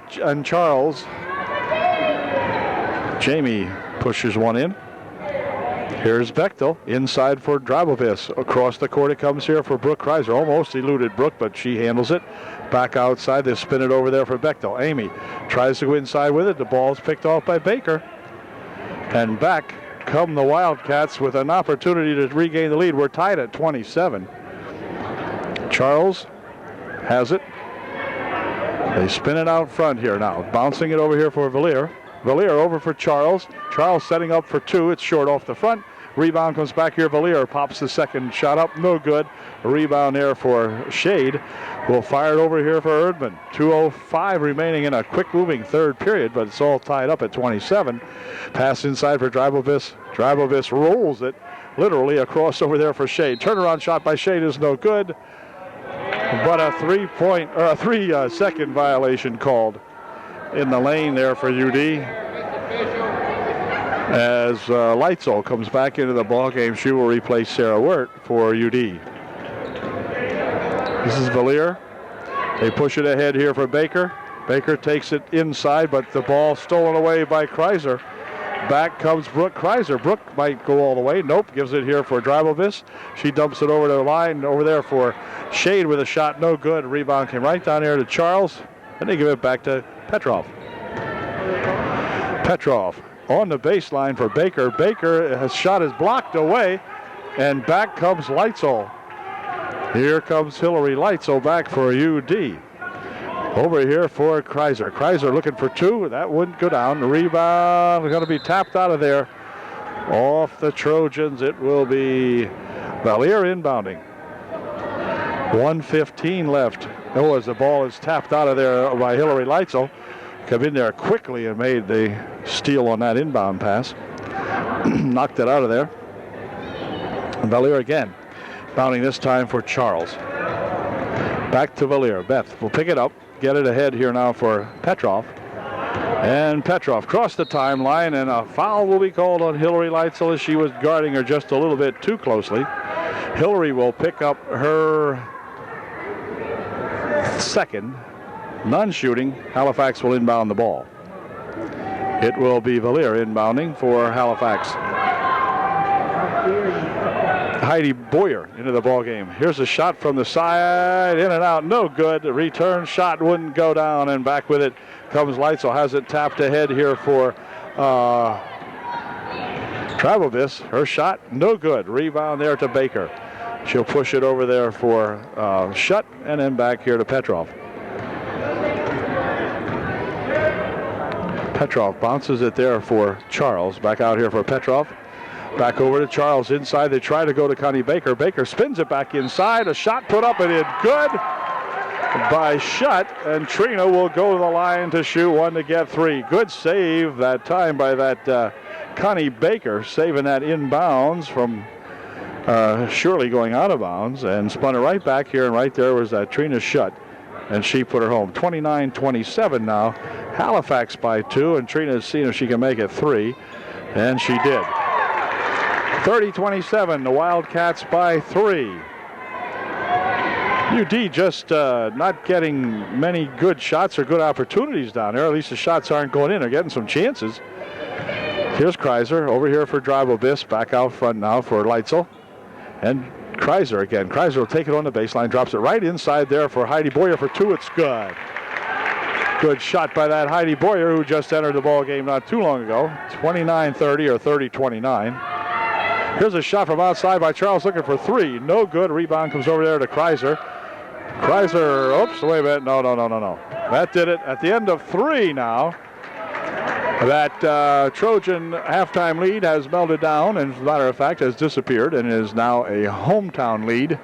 Speaker 1: Charles. Jamie pushes one in. Here's Bechtel inside for Dribovich. Across the court it comes here for Brooke Kreiser. Almost eluded Brooke, but she handles it. Back outside, they spin it over there for Bechtel. Amy tries to go inside with it. The ball's picked off by Baker. And back come the Wildcats with an opportunity to regain the lead. We're tied at 27. Charles has it. They spin it out front here now. Bouncing it over here for Valier. Valier over for Charles. Charles setting up for two. It's short off the front. Rebound comes back here. Valier pops the second shot up. No good. A rebound there for Shade. We'll fire it over here for Erdman. 2:05 remaining in a quick-moving third period, but it's all tied up at 27. Pass inside for Dribovich. Dribovich rolls it literally across over there for Shade. Turnaround shot by Shade is no good, but a three-second violation called in the lane there for UD. As Leitzel comes back into the ball game, she will replace Sarah Wirt for UD. This is Valier. They push it ahead here for Baker. Baker takes it inside, but the ball stolen away by Kreiser. Back comes Brooke Kreiser. Brooke might go all the way. Nope, gives it here for Dribovich. She dumps it over the line over there for Shade with a shot, no good. Rebound came right down here to Charles, and they give it back to Petrov. Petrov on the baseline for Baker. Baker, his shot is blocked away, and back comes Leitzel. Here comes Hillary Leitzel back for UD. Over here for Kreiser. Kreiser looking for two. That wouldn't go down. The rebound is going to be tapped out of there. Off the Trojans. It will be Valier inbounding. 1:15 left. Oh, as the ball is tapped out of there by Hillary Leitzel. Come in there quickly and made the steal on that inbound pass. Knocked it out of there. Valier again. Bounding this time for Charles. Back to Valier. Beth will pick it up. Get it ahead here now for Petrov. And Petrov crossed the timeline, and a foul will be called on Hillary Leitzel as she was guarding her just a little bit too closely. Hillary will pick up her second. None shooting. Halifax will inbound the ball. It will be Valier inbounding for Halifax. Heidi Boyer into the ball game. Here's a shot from the side, in and out, no good. The return shot wouldn't go down, and back with it comes Leitzel. Has it tapped ahead here for Travelvis. Her shot, no good. Rebound there to Baker. She'll push it over there for Shutt, and then back here to Petrov. Petrov bounces it there for Charles. Back out here for Petrov. Back over to Charles inside. They try to go to Connie Baker. Baker spins it back inside. A shot put up and in. Good by Shutt. And Trina will go to the line to shoot one to get three. Good save that time by that Connie Baker, saving that inbounds from Shirley going out of bounds, and spun it right back here. And right there was Trina Shutt. And she put her home. 29-27 now. Halifax by 2. And Trina is seeing if she can make it 3. And she did. 30-27, the Wildcats by 3. UD just not getting many good shots or good opportunities down there. At least the shots aren't going in. They're getting some chances. Here's Kreiser over here for Drybobis. Back out front now for Leitzel. And Kreiser again. Kreiser will take it on the baseline, drops it right inside there for Heidi Boyer for 2. It's good. Good shot by that Heidi Boyer, who just entered the ball game not too long ago. 29-30 or 30-29. Here's a shot from outside by Charles, looking for 3. No good. Rebound comes over there to Kreiser. Kreiser, oops, wait a minute. No. That did it. At the end of 3 now, that Trojan halftime lead has melted down, and as a matter of fact, has disappeared, and is now a hometown lead.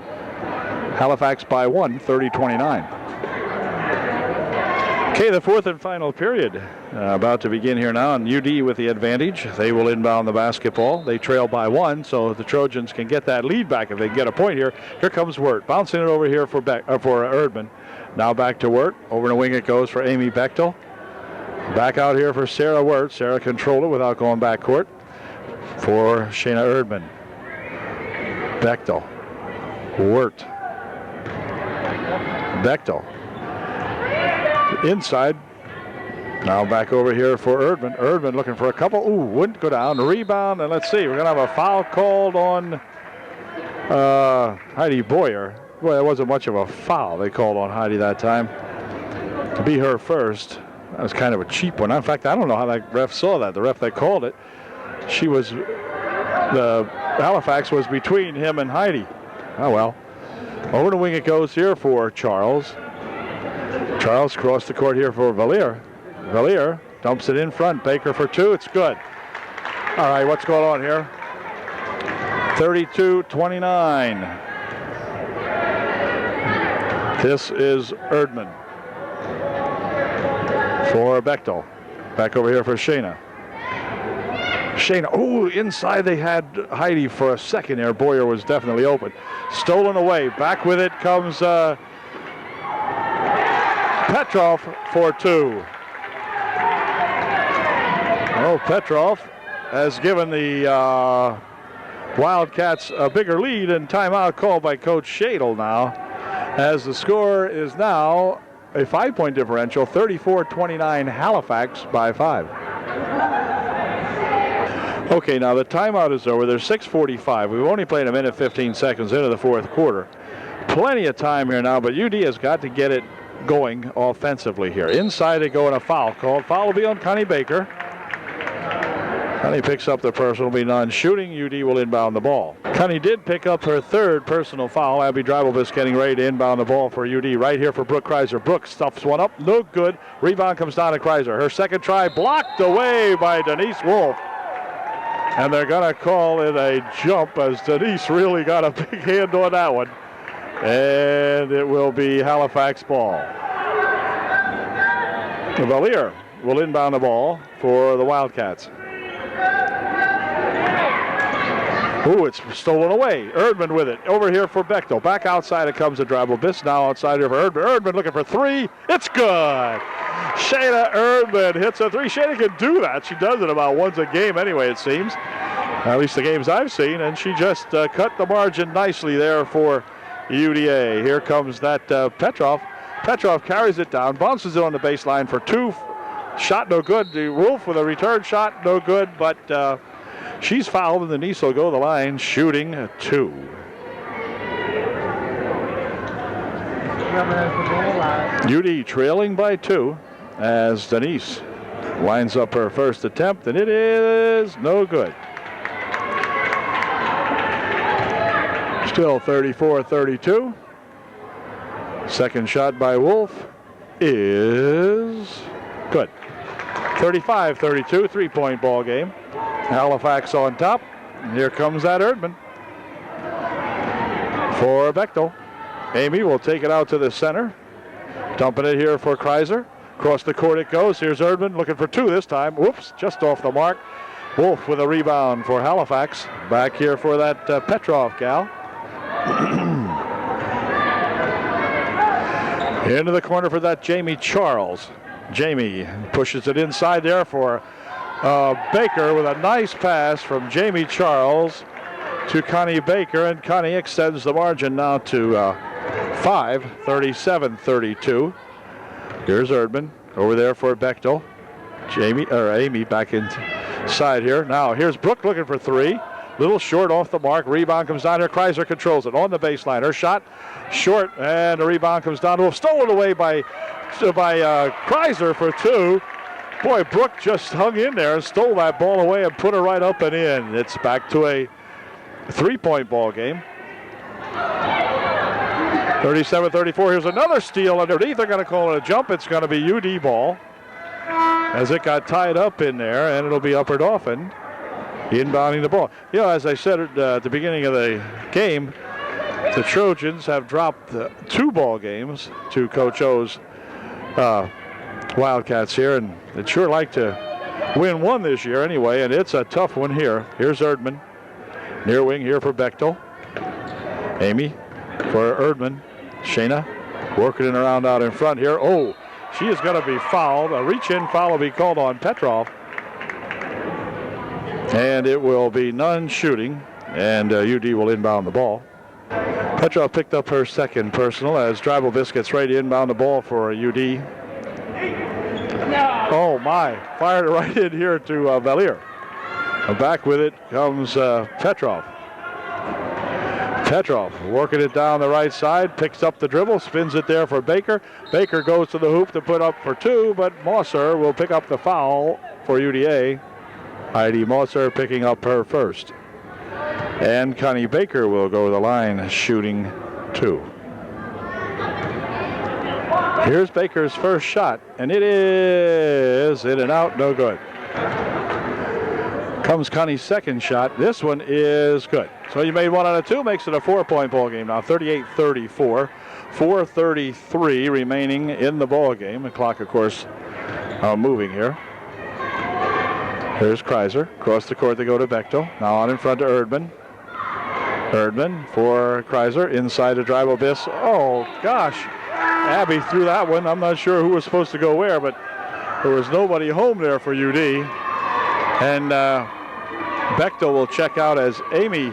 Speaker 1: Halifax by 1, 30-29. Okay, the fourth and final period about to begin here now, and UD with the advantage. They will inbound the basketball. They trail by 1, so the Trojans can get that lead back if they can get a point here. Here comes Wirt, bouncing it over here for Erdman. Now back to Wirt. Over the wing it goes for Amy Bechtel. Back out here for Sarah Wirt. Sarah controlled it without going back court for Shayna Erdman. Bechtel. Wirt. Bechtel. Inside. Now back over here for Erdman. Erdman looking for a couple. Ooh, wouldn't go down. Rebound, and let's see. We're going to have a foul called on Heidi Boyer. Well, it wasn't much of a foul they called on Heidi that time. To be her first, that was kind of a cheap one. In fact, I don't know how that ref saw that. The ref that called it, the Halifax was between him and Heidi. Oh, well. Over the wing it goes here for Charles. Charles crossed the court here for Valier. Valier dumps it in front. Baker for 2. It's good. All right, what's going on here? 32-29. This is Erdman for Bechtel. Back over here for Shayna. Shayna, oh, inside they had Heidi for a second there. Boyer was definitely open. Stolen away. Back with it comes Petrov for 2. Oh, Petrov has given the Wildcats a bigger lead, and timeout called by Coach Shadle now, as the score is now a 5-point differential, 34-29 Halifax by 5. Okay, now the timeout is over. There's 6:45. We've only played a minute 15 seconds into the fourth quarter. Plenty of time here now, but UD has got to get it going offensively here. Inside they go, and a foul called. Foul will be on Connie Baker. Connie picks up the personal, be non-shooting. UD will inbound the ball. Connie did pick up her third personal foul. Abby Dreibelbis getting ready to inbound the ball for UD. Right here for Brooke Kreiser. Brooke stuffs one up, no good. Rebound comes down to Kreiser. Her second try blocked away by Denise Wolf. And they're going to call it a jump as Denise really got a big hand on that one. And it will be Halifax ball. Valier will inbound the ball for the Wildcats. Ooh, it's stolen away. Erdman with it. Over here for Bechtel. Back outside it comes to Dreibelbis. Now outside here for Erdman. Erdman looking for three. It's good. Shayna Erdman hits a three. Shayna can do that. She does it about once a game anyway, it seems. At least the games I've seen. And she just cut the margin nicely there for UDA. Here comes that Petrov. Petrov carries it down. Bounces it on the baseline for two. Shot no good. The Wolf with a return shot no good. But she's fouled, and Denise will go to the line shooting a two. UD trailing by two as Denise lines up her first attempt, and it is no good. Still 34-32. Second shot by Wolf is good. 35-32, three-point ball game. Halifax on top. And here comes that Erdman for Bechtel. Amy will take it out to the center. Dumping it here for Kreiser. Across the court it goes. Here's Erdman looking for two this time. Whoops, just off the mark. Wolf with a rebound for Halifax. Back here for that Petrov gal. Into the corner for that Jamie Charles. Jamie pushes it inside there for Baker with a nice pass from Jamie Charles to Connie Baker, and Connie extends the margin now to 5, 37-32. Here's Erdman over there for Bechtel. Amy back inside here. Now here's Brooke looking for three. Little short off the mark. Rebound comes down here. Kreiser controls it on the baseline. Her shot short, and the rebound comes down. Stolen away by Kreiser for two. Boy, Brooke just hung in there and stole that ball away and put her right up and in. It's back to a three-point ball game. 37-34. Here's another steal underneath. They're going to call it a jump. It's going to be UD ball as it got tied up in there, and it'll be Upper Dauphin inbounding the ball. You know, as I said at the beginning of the game, the Trojans have dropped 2 ball games to Coach O's Wildcats here, and they'd sure like to win one this year anyway, and it's a tough one here. Here's Erdman. Near wing here for Bechtel. Amy for Erdman. Shayna working it around out in front here. Oh, she is going to be fouled. A reach-in foul will be called on Petrov. And it will be none shooting, and UD will inbound the ball. Petrov picked up her second personal as Dreibelbis gets ready to inbound the ball for UD. Oh my, fired it right in here to Valier. Back with it comes Petrov. Petrov working it down the right side, picks up the dribble, spins it there for Baker. Baker goes to the hoop to put up for two, but Mosser will pick up the foul for UDA. Heidi Mosser picking up her first. And Connie Baker will go to the line shooting two. Here's Baker's first shot, and it is in and out, no good. Comes Connie's second shot. This one is good. So you made 1 out of 2, makes it a 4-point ball game now, 38-34. 4:33 remaining in the ball game. The clock, of course, moving here. Here's Kreiser. Across the court they go to Bechtel. Now on in front to Erdman. Erdman for Kreiser. Inside to Dreibelbis. Oh, gosh. Abby threw that one. I'm not sure who was supposed to go where, but there was nobody home there for UD. And Bechtel will check out as Amy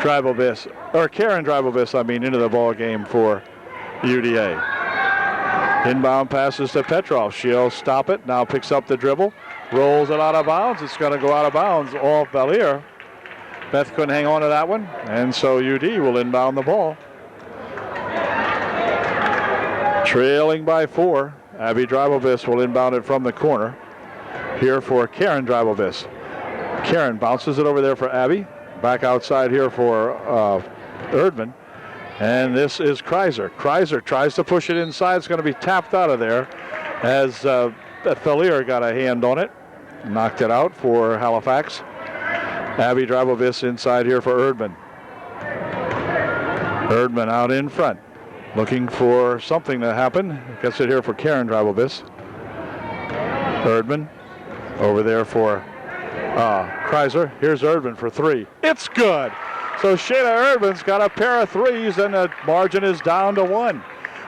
Speaker 1: Dreibelbis, or Karen Dreibelbis, into the ball game for UDA. Inbound passes to Petrov. She'll stop it. Now picks up the dribble. Rolls it out of bounds. It's going to go out of bounds off Valier. Beth couldn't hang on to that one, and so UD will inbound the ball. Trailing by 4. Abby Dreibelbis will inbound it from the corner. Here for Karen Dreibelbis. Karen bounces it over there for Abby. Back outside here for Erdman. And this is Kreiser. Kreiser tries to push it inside. It's going to be tapped out of there as Thalier got a hand on it. Knocked it out for Halifax. Abby Drabovis inside here for Erdman. Erdman out in front. Looking for something to happen. Gets it here for Karen Drabovis. Erdman over there for Kreiser. Here's Erdman for three. It's good. So Shayna Erdman's got a pair of threes, and the margin is down to 1.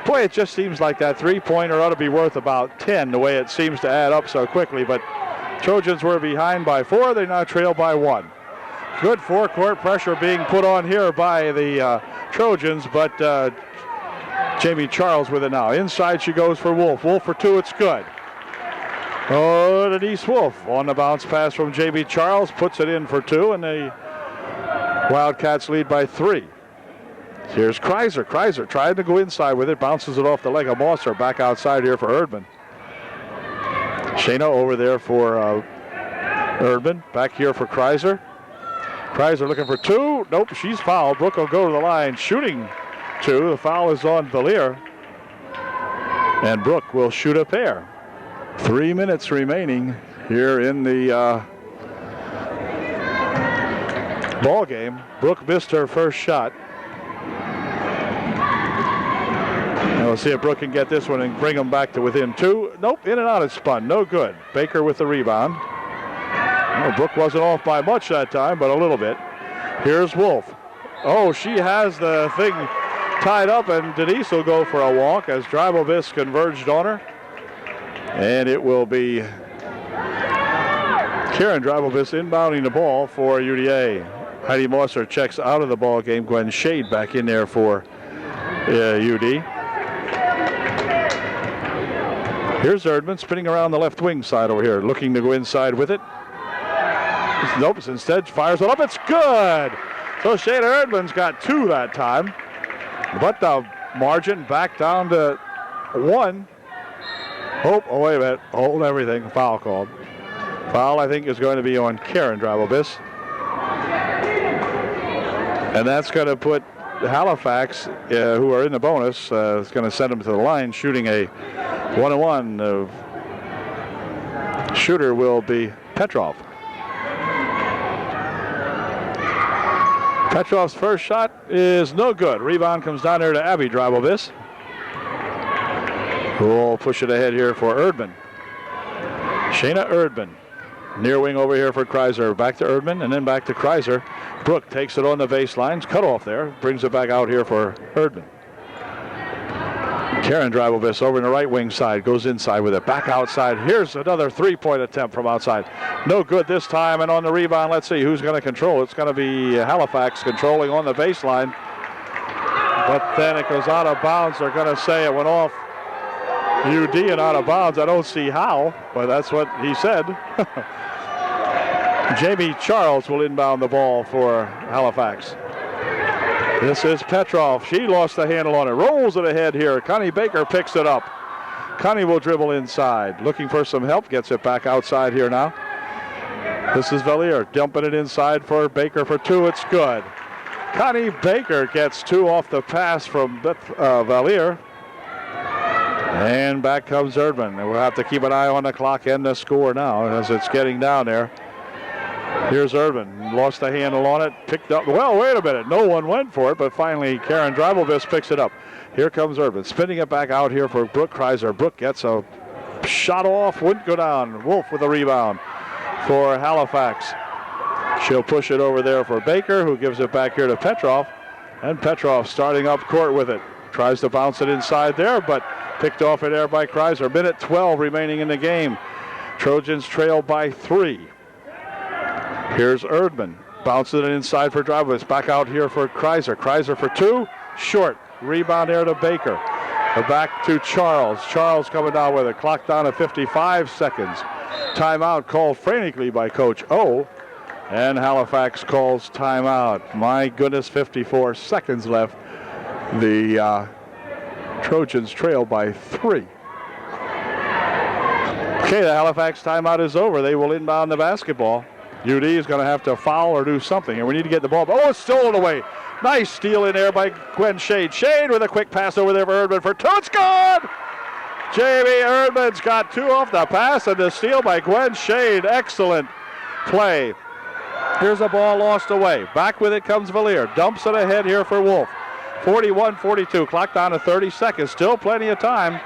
Speaker 1: Boy, it just seems like that three-pointer ought to be worth about 10, the way it seems to add up so quickly. But Trojans were behind by 4. They now trail by 1. Good forecourt pressure being put on here by the Trojans, but Jamie Charles with it now. Inside she goes for Wolf. Wolf for 2. It's good. Oh, Denise Wolf on the bounce pass from Jamie Charles. Puts it in for 2, and the Wildcats lead by 3. Here's Kreiser. Kreiser trying to go inside with it. Bounces it off the leg of Mosser. Back outside here for Erdman. Shayna over there for Erdman. Back here for Kreiser. Kreiser looking for 2. Nope, she's fouled. Brooke will go to the line. Shooting 2. The foul is on Valier. And Brooke will shoot a pair. 3 minutes remaining here in the ball game. Brooke missed her first shot. And we'll see if Brooke can get this one and bring them back to within 2. Nope, in and out it spun. No good. Baker with the rebound. Well, Brooke wasn't off by much that time, but a little bit. Here's Wolf. Oh, she has the thing tied up, and Denise will go for a walk as Drabovis converged on her. And it will be Karen Drabovis inbounding the ball for UDA. Heidi Mosser checks out of the ball game. Gwen Shade back in there for UD. Here's Erdman spinning around the left wing side over here, looking to go inside with it. Nope, instead fires it up. It's good. So Shayna Erdman's got 2 that time. But the margin back down to 1. Oh, wait a minute. Hold everything. Foul called. Foul, I think, is going to be on Karen Drabovis. And that's going to put Halifax, who are in the bonus, is going to send them to the line, shooting a 1-on-1. Shooter will be Petrov. Petrov's first shot is no good. Rebound comes down there to Abby Drabovis, who will push it ahead here for Erdman. Shayna Erdman. Near wing over here for Kreiser. Back to Erdman and then back to Kreiser. Brooke takes it on the baseline. Cut off there. Brings it back out here for Erdman. Karen Drabovis over in the right wing side. Goes inside with it. Back outside. Here's another three-point attempt from outside. No good this time. And on the rebound, let's see who's going to control. It's going to be Halifax controlling on the baseline. But then it goes out of bounds. They're going to say it went off UD and out of bounds. I don't see how, but that's what he said. Jamie Charles will inbound the ball for Halifax. This is Petrov. She lost the handle on it. Rolls it ahead here. Connie Baker picks it up. Connie will dribble inside. Looking for some help. Gets it back outside here now. This is Valier dumping it inside for Baker for 2. It's good. Connie Baker gets 2 off the pass from Valier. And back comes Erdman. And we'll have to keep an eye on the clock and the score now as it's getting down there. Here's Erdman. Lost the handle on it. Picked up. Well, wait a minute. No one went for it, but finally Karen Drabovis picks it up. Here comes Erdman. Spinning it back out here for Brooke Kreiser. Brooke gets a shot off. Wouldn't go down. Wolf with a rebound for Halifax. She'll push it over there for Baker, who gives it back here to Petrov. And Petrov starting up court with it. Tries to bounce it inside there, but picked off in there by Kreiser. Minute 12 remaining in the game. Trojans trail by 3. Here's Erdman. Bounces it inside for Drabovis. Back out here for Kreiser. Kreiser for 2. Short. Rebound there to Baker. Back to Charles. Charles coming down with it. Clock down to 55 seconds. Timeout called frantically by Coach O. And Halifax calls timeout. My goodness, 54 seconds left. The Trojans trail by 3. Okay, the Halifax timeout is over. They will inbound the basketball. UD is going to have to foul or do something, and we need to get the ball. Oh, it's stolen away. Nice steal in there by Gwen Shade. Shade with a quick pass over there for Erdman for two. It's gone! Jamie Erdman's got two off the pass and the steal by Gwen Shade. Excellent play. Here's a ball lost away. Back with it comes Valier. Dumps it ahead here for Wolf. 41-42. Clock down to 30 seconds. Still plenty of time.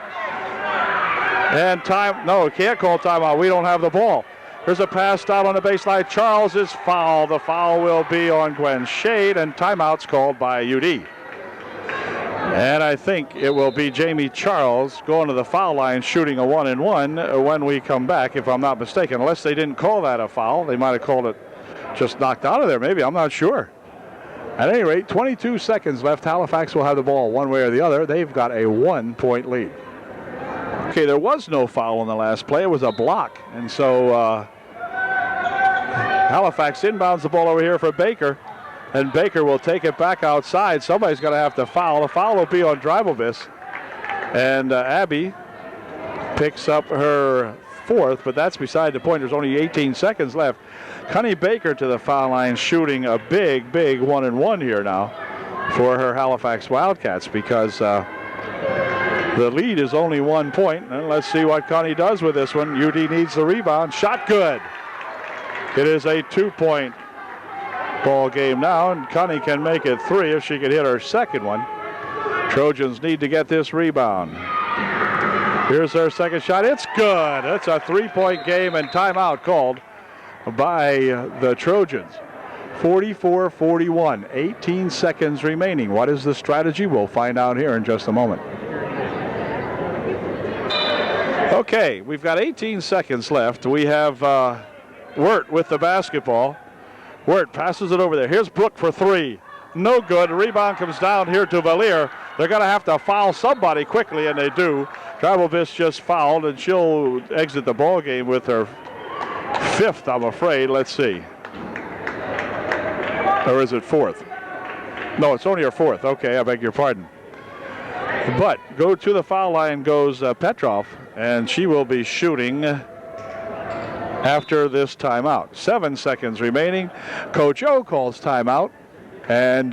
Speaker 1: And time, no, can't call timeout. We don't have the ball. Here's a pass down on the baseline. Charles is fouled. The foul will be on Gwen Shade, and timeout's called by UD. And I think it will be Jamie Charles going to the foul line, shooting a 1-and-1 when we come back, if I'm not mistaken. Unless they didn't call that a foul. They might have called it just knocked out of there, maybe. I'm not sure. At any rate, 22 seconds left. Halifax will have the ball one way or the other. They've got a 1-point lead. Okay, there was no foul in the last play. It was a block. And so Halifax inbounds the ball over here for Baker. And Baker will take it back outside. Somebody's going to have to foul. The foul will be on Drivelvis. And Abby picks up her fourth, but that's beside the point. There's only 18 seconds left. Connie Baker to the foul line, shooting a big 1-and-1 here now for her Halifax Wildcats, because the lead is only 1 point. And let's see what Connie does with this one. UD needs the rebound. Shot good. It is a 2-point ball game now, and Connie can make it 3 if she can hit her second one. Trojans need to get this rebound. Here's her second shot. It's good. It's a 3-point game, and timeout called by the Trojans. 44-41. 18 seconds remaining. What is the strategy? We'll find out here in just a moment. Okay, we've got 18 seconds left. We have Wirt with the basketball. Wirt passes it over there. Here's Brooke for 3. No good. The rebound comes down here to Valier. They're going to have to foul somebody quickly, and they do. Drivelvis just fouled, and she'll exit the ball game with her 5th, I'm afraid. Let's see. Or is it 4th? No, it's only her 4th. Okay, I beg your pardon. But go to the foul line goes Petrov, and she will be shooting after this timeout. 7 seconds remaining. Coach O calls timeout, and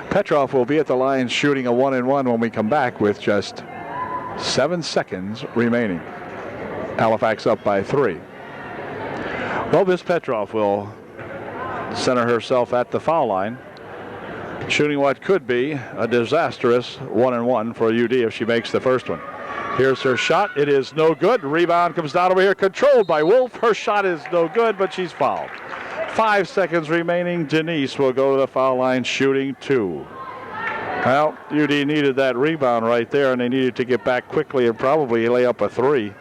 Speaker 1: Petrov will be at the line shooting a 1-and-1 when we come back with just 7 seconds remaining. Halifax up by 3. Well, Miss Petrov will center herself at the foul line, shooting what could be a disastrous 1-and-1 for UD if she makes the first one. Here's her shot. It is no good. Rebound comes down over here, controlled by Wolf. Her shot is no good, but she's fouled. 5 seconds remaining. Denise will go to the foul line shooting 2. Well, UD needed that rebound right there, and they needed to get back quickly and probably lay up a 3,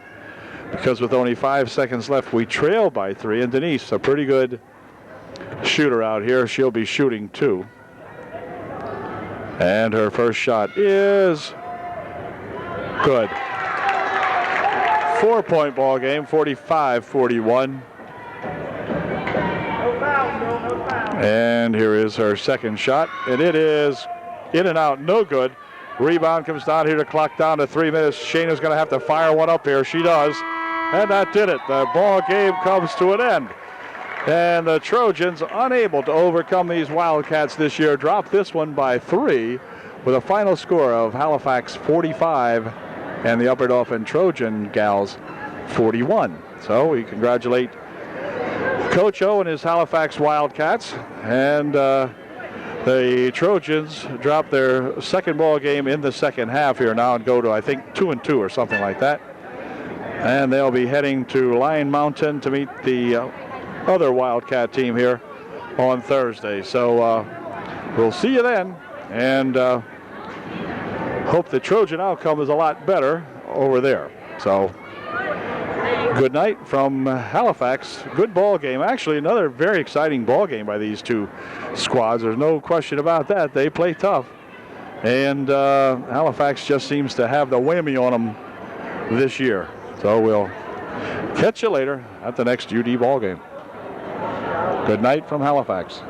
Speaker 1: because with only 5 seconds left, we trail by 3. And Denise, a pretty good shooter out here. She'll be shooting 2. And her first shot is good. 4-point ball game, 45-41. And here is her second shot, and it is in and out, no good. Rebound comes down here to clock down to 3 minutes. Shayna's going to have to fire one up here. She does, and that did it. The ball game comes to an end. And the Trojans, unable to overcome these Wildcats this year, drop this one by 3 with a final score of Halifax 45 and the Upper Dauphin Trojan gals 41. So we congratulate Coach O and his Halifax Wildcats. And the Trojans drop their second ball game in the second half here now and go to, I think, 2-2 or something like that. And they'll be heading to Lion Mountain to meet the other Wildcat team here on Thursday. So we'll see you then, and hope the Trojan outcome is a lot better over there. So good night from Halifax. Good ball game. Actually, another very exciting ball game by these two squads. There's no question about that. They play tough, and Halifax just seems to have the whammy on them this year. So we'll catch you later at the next UD ball game. Good night from Halifax.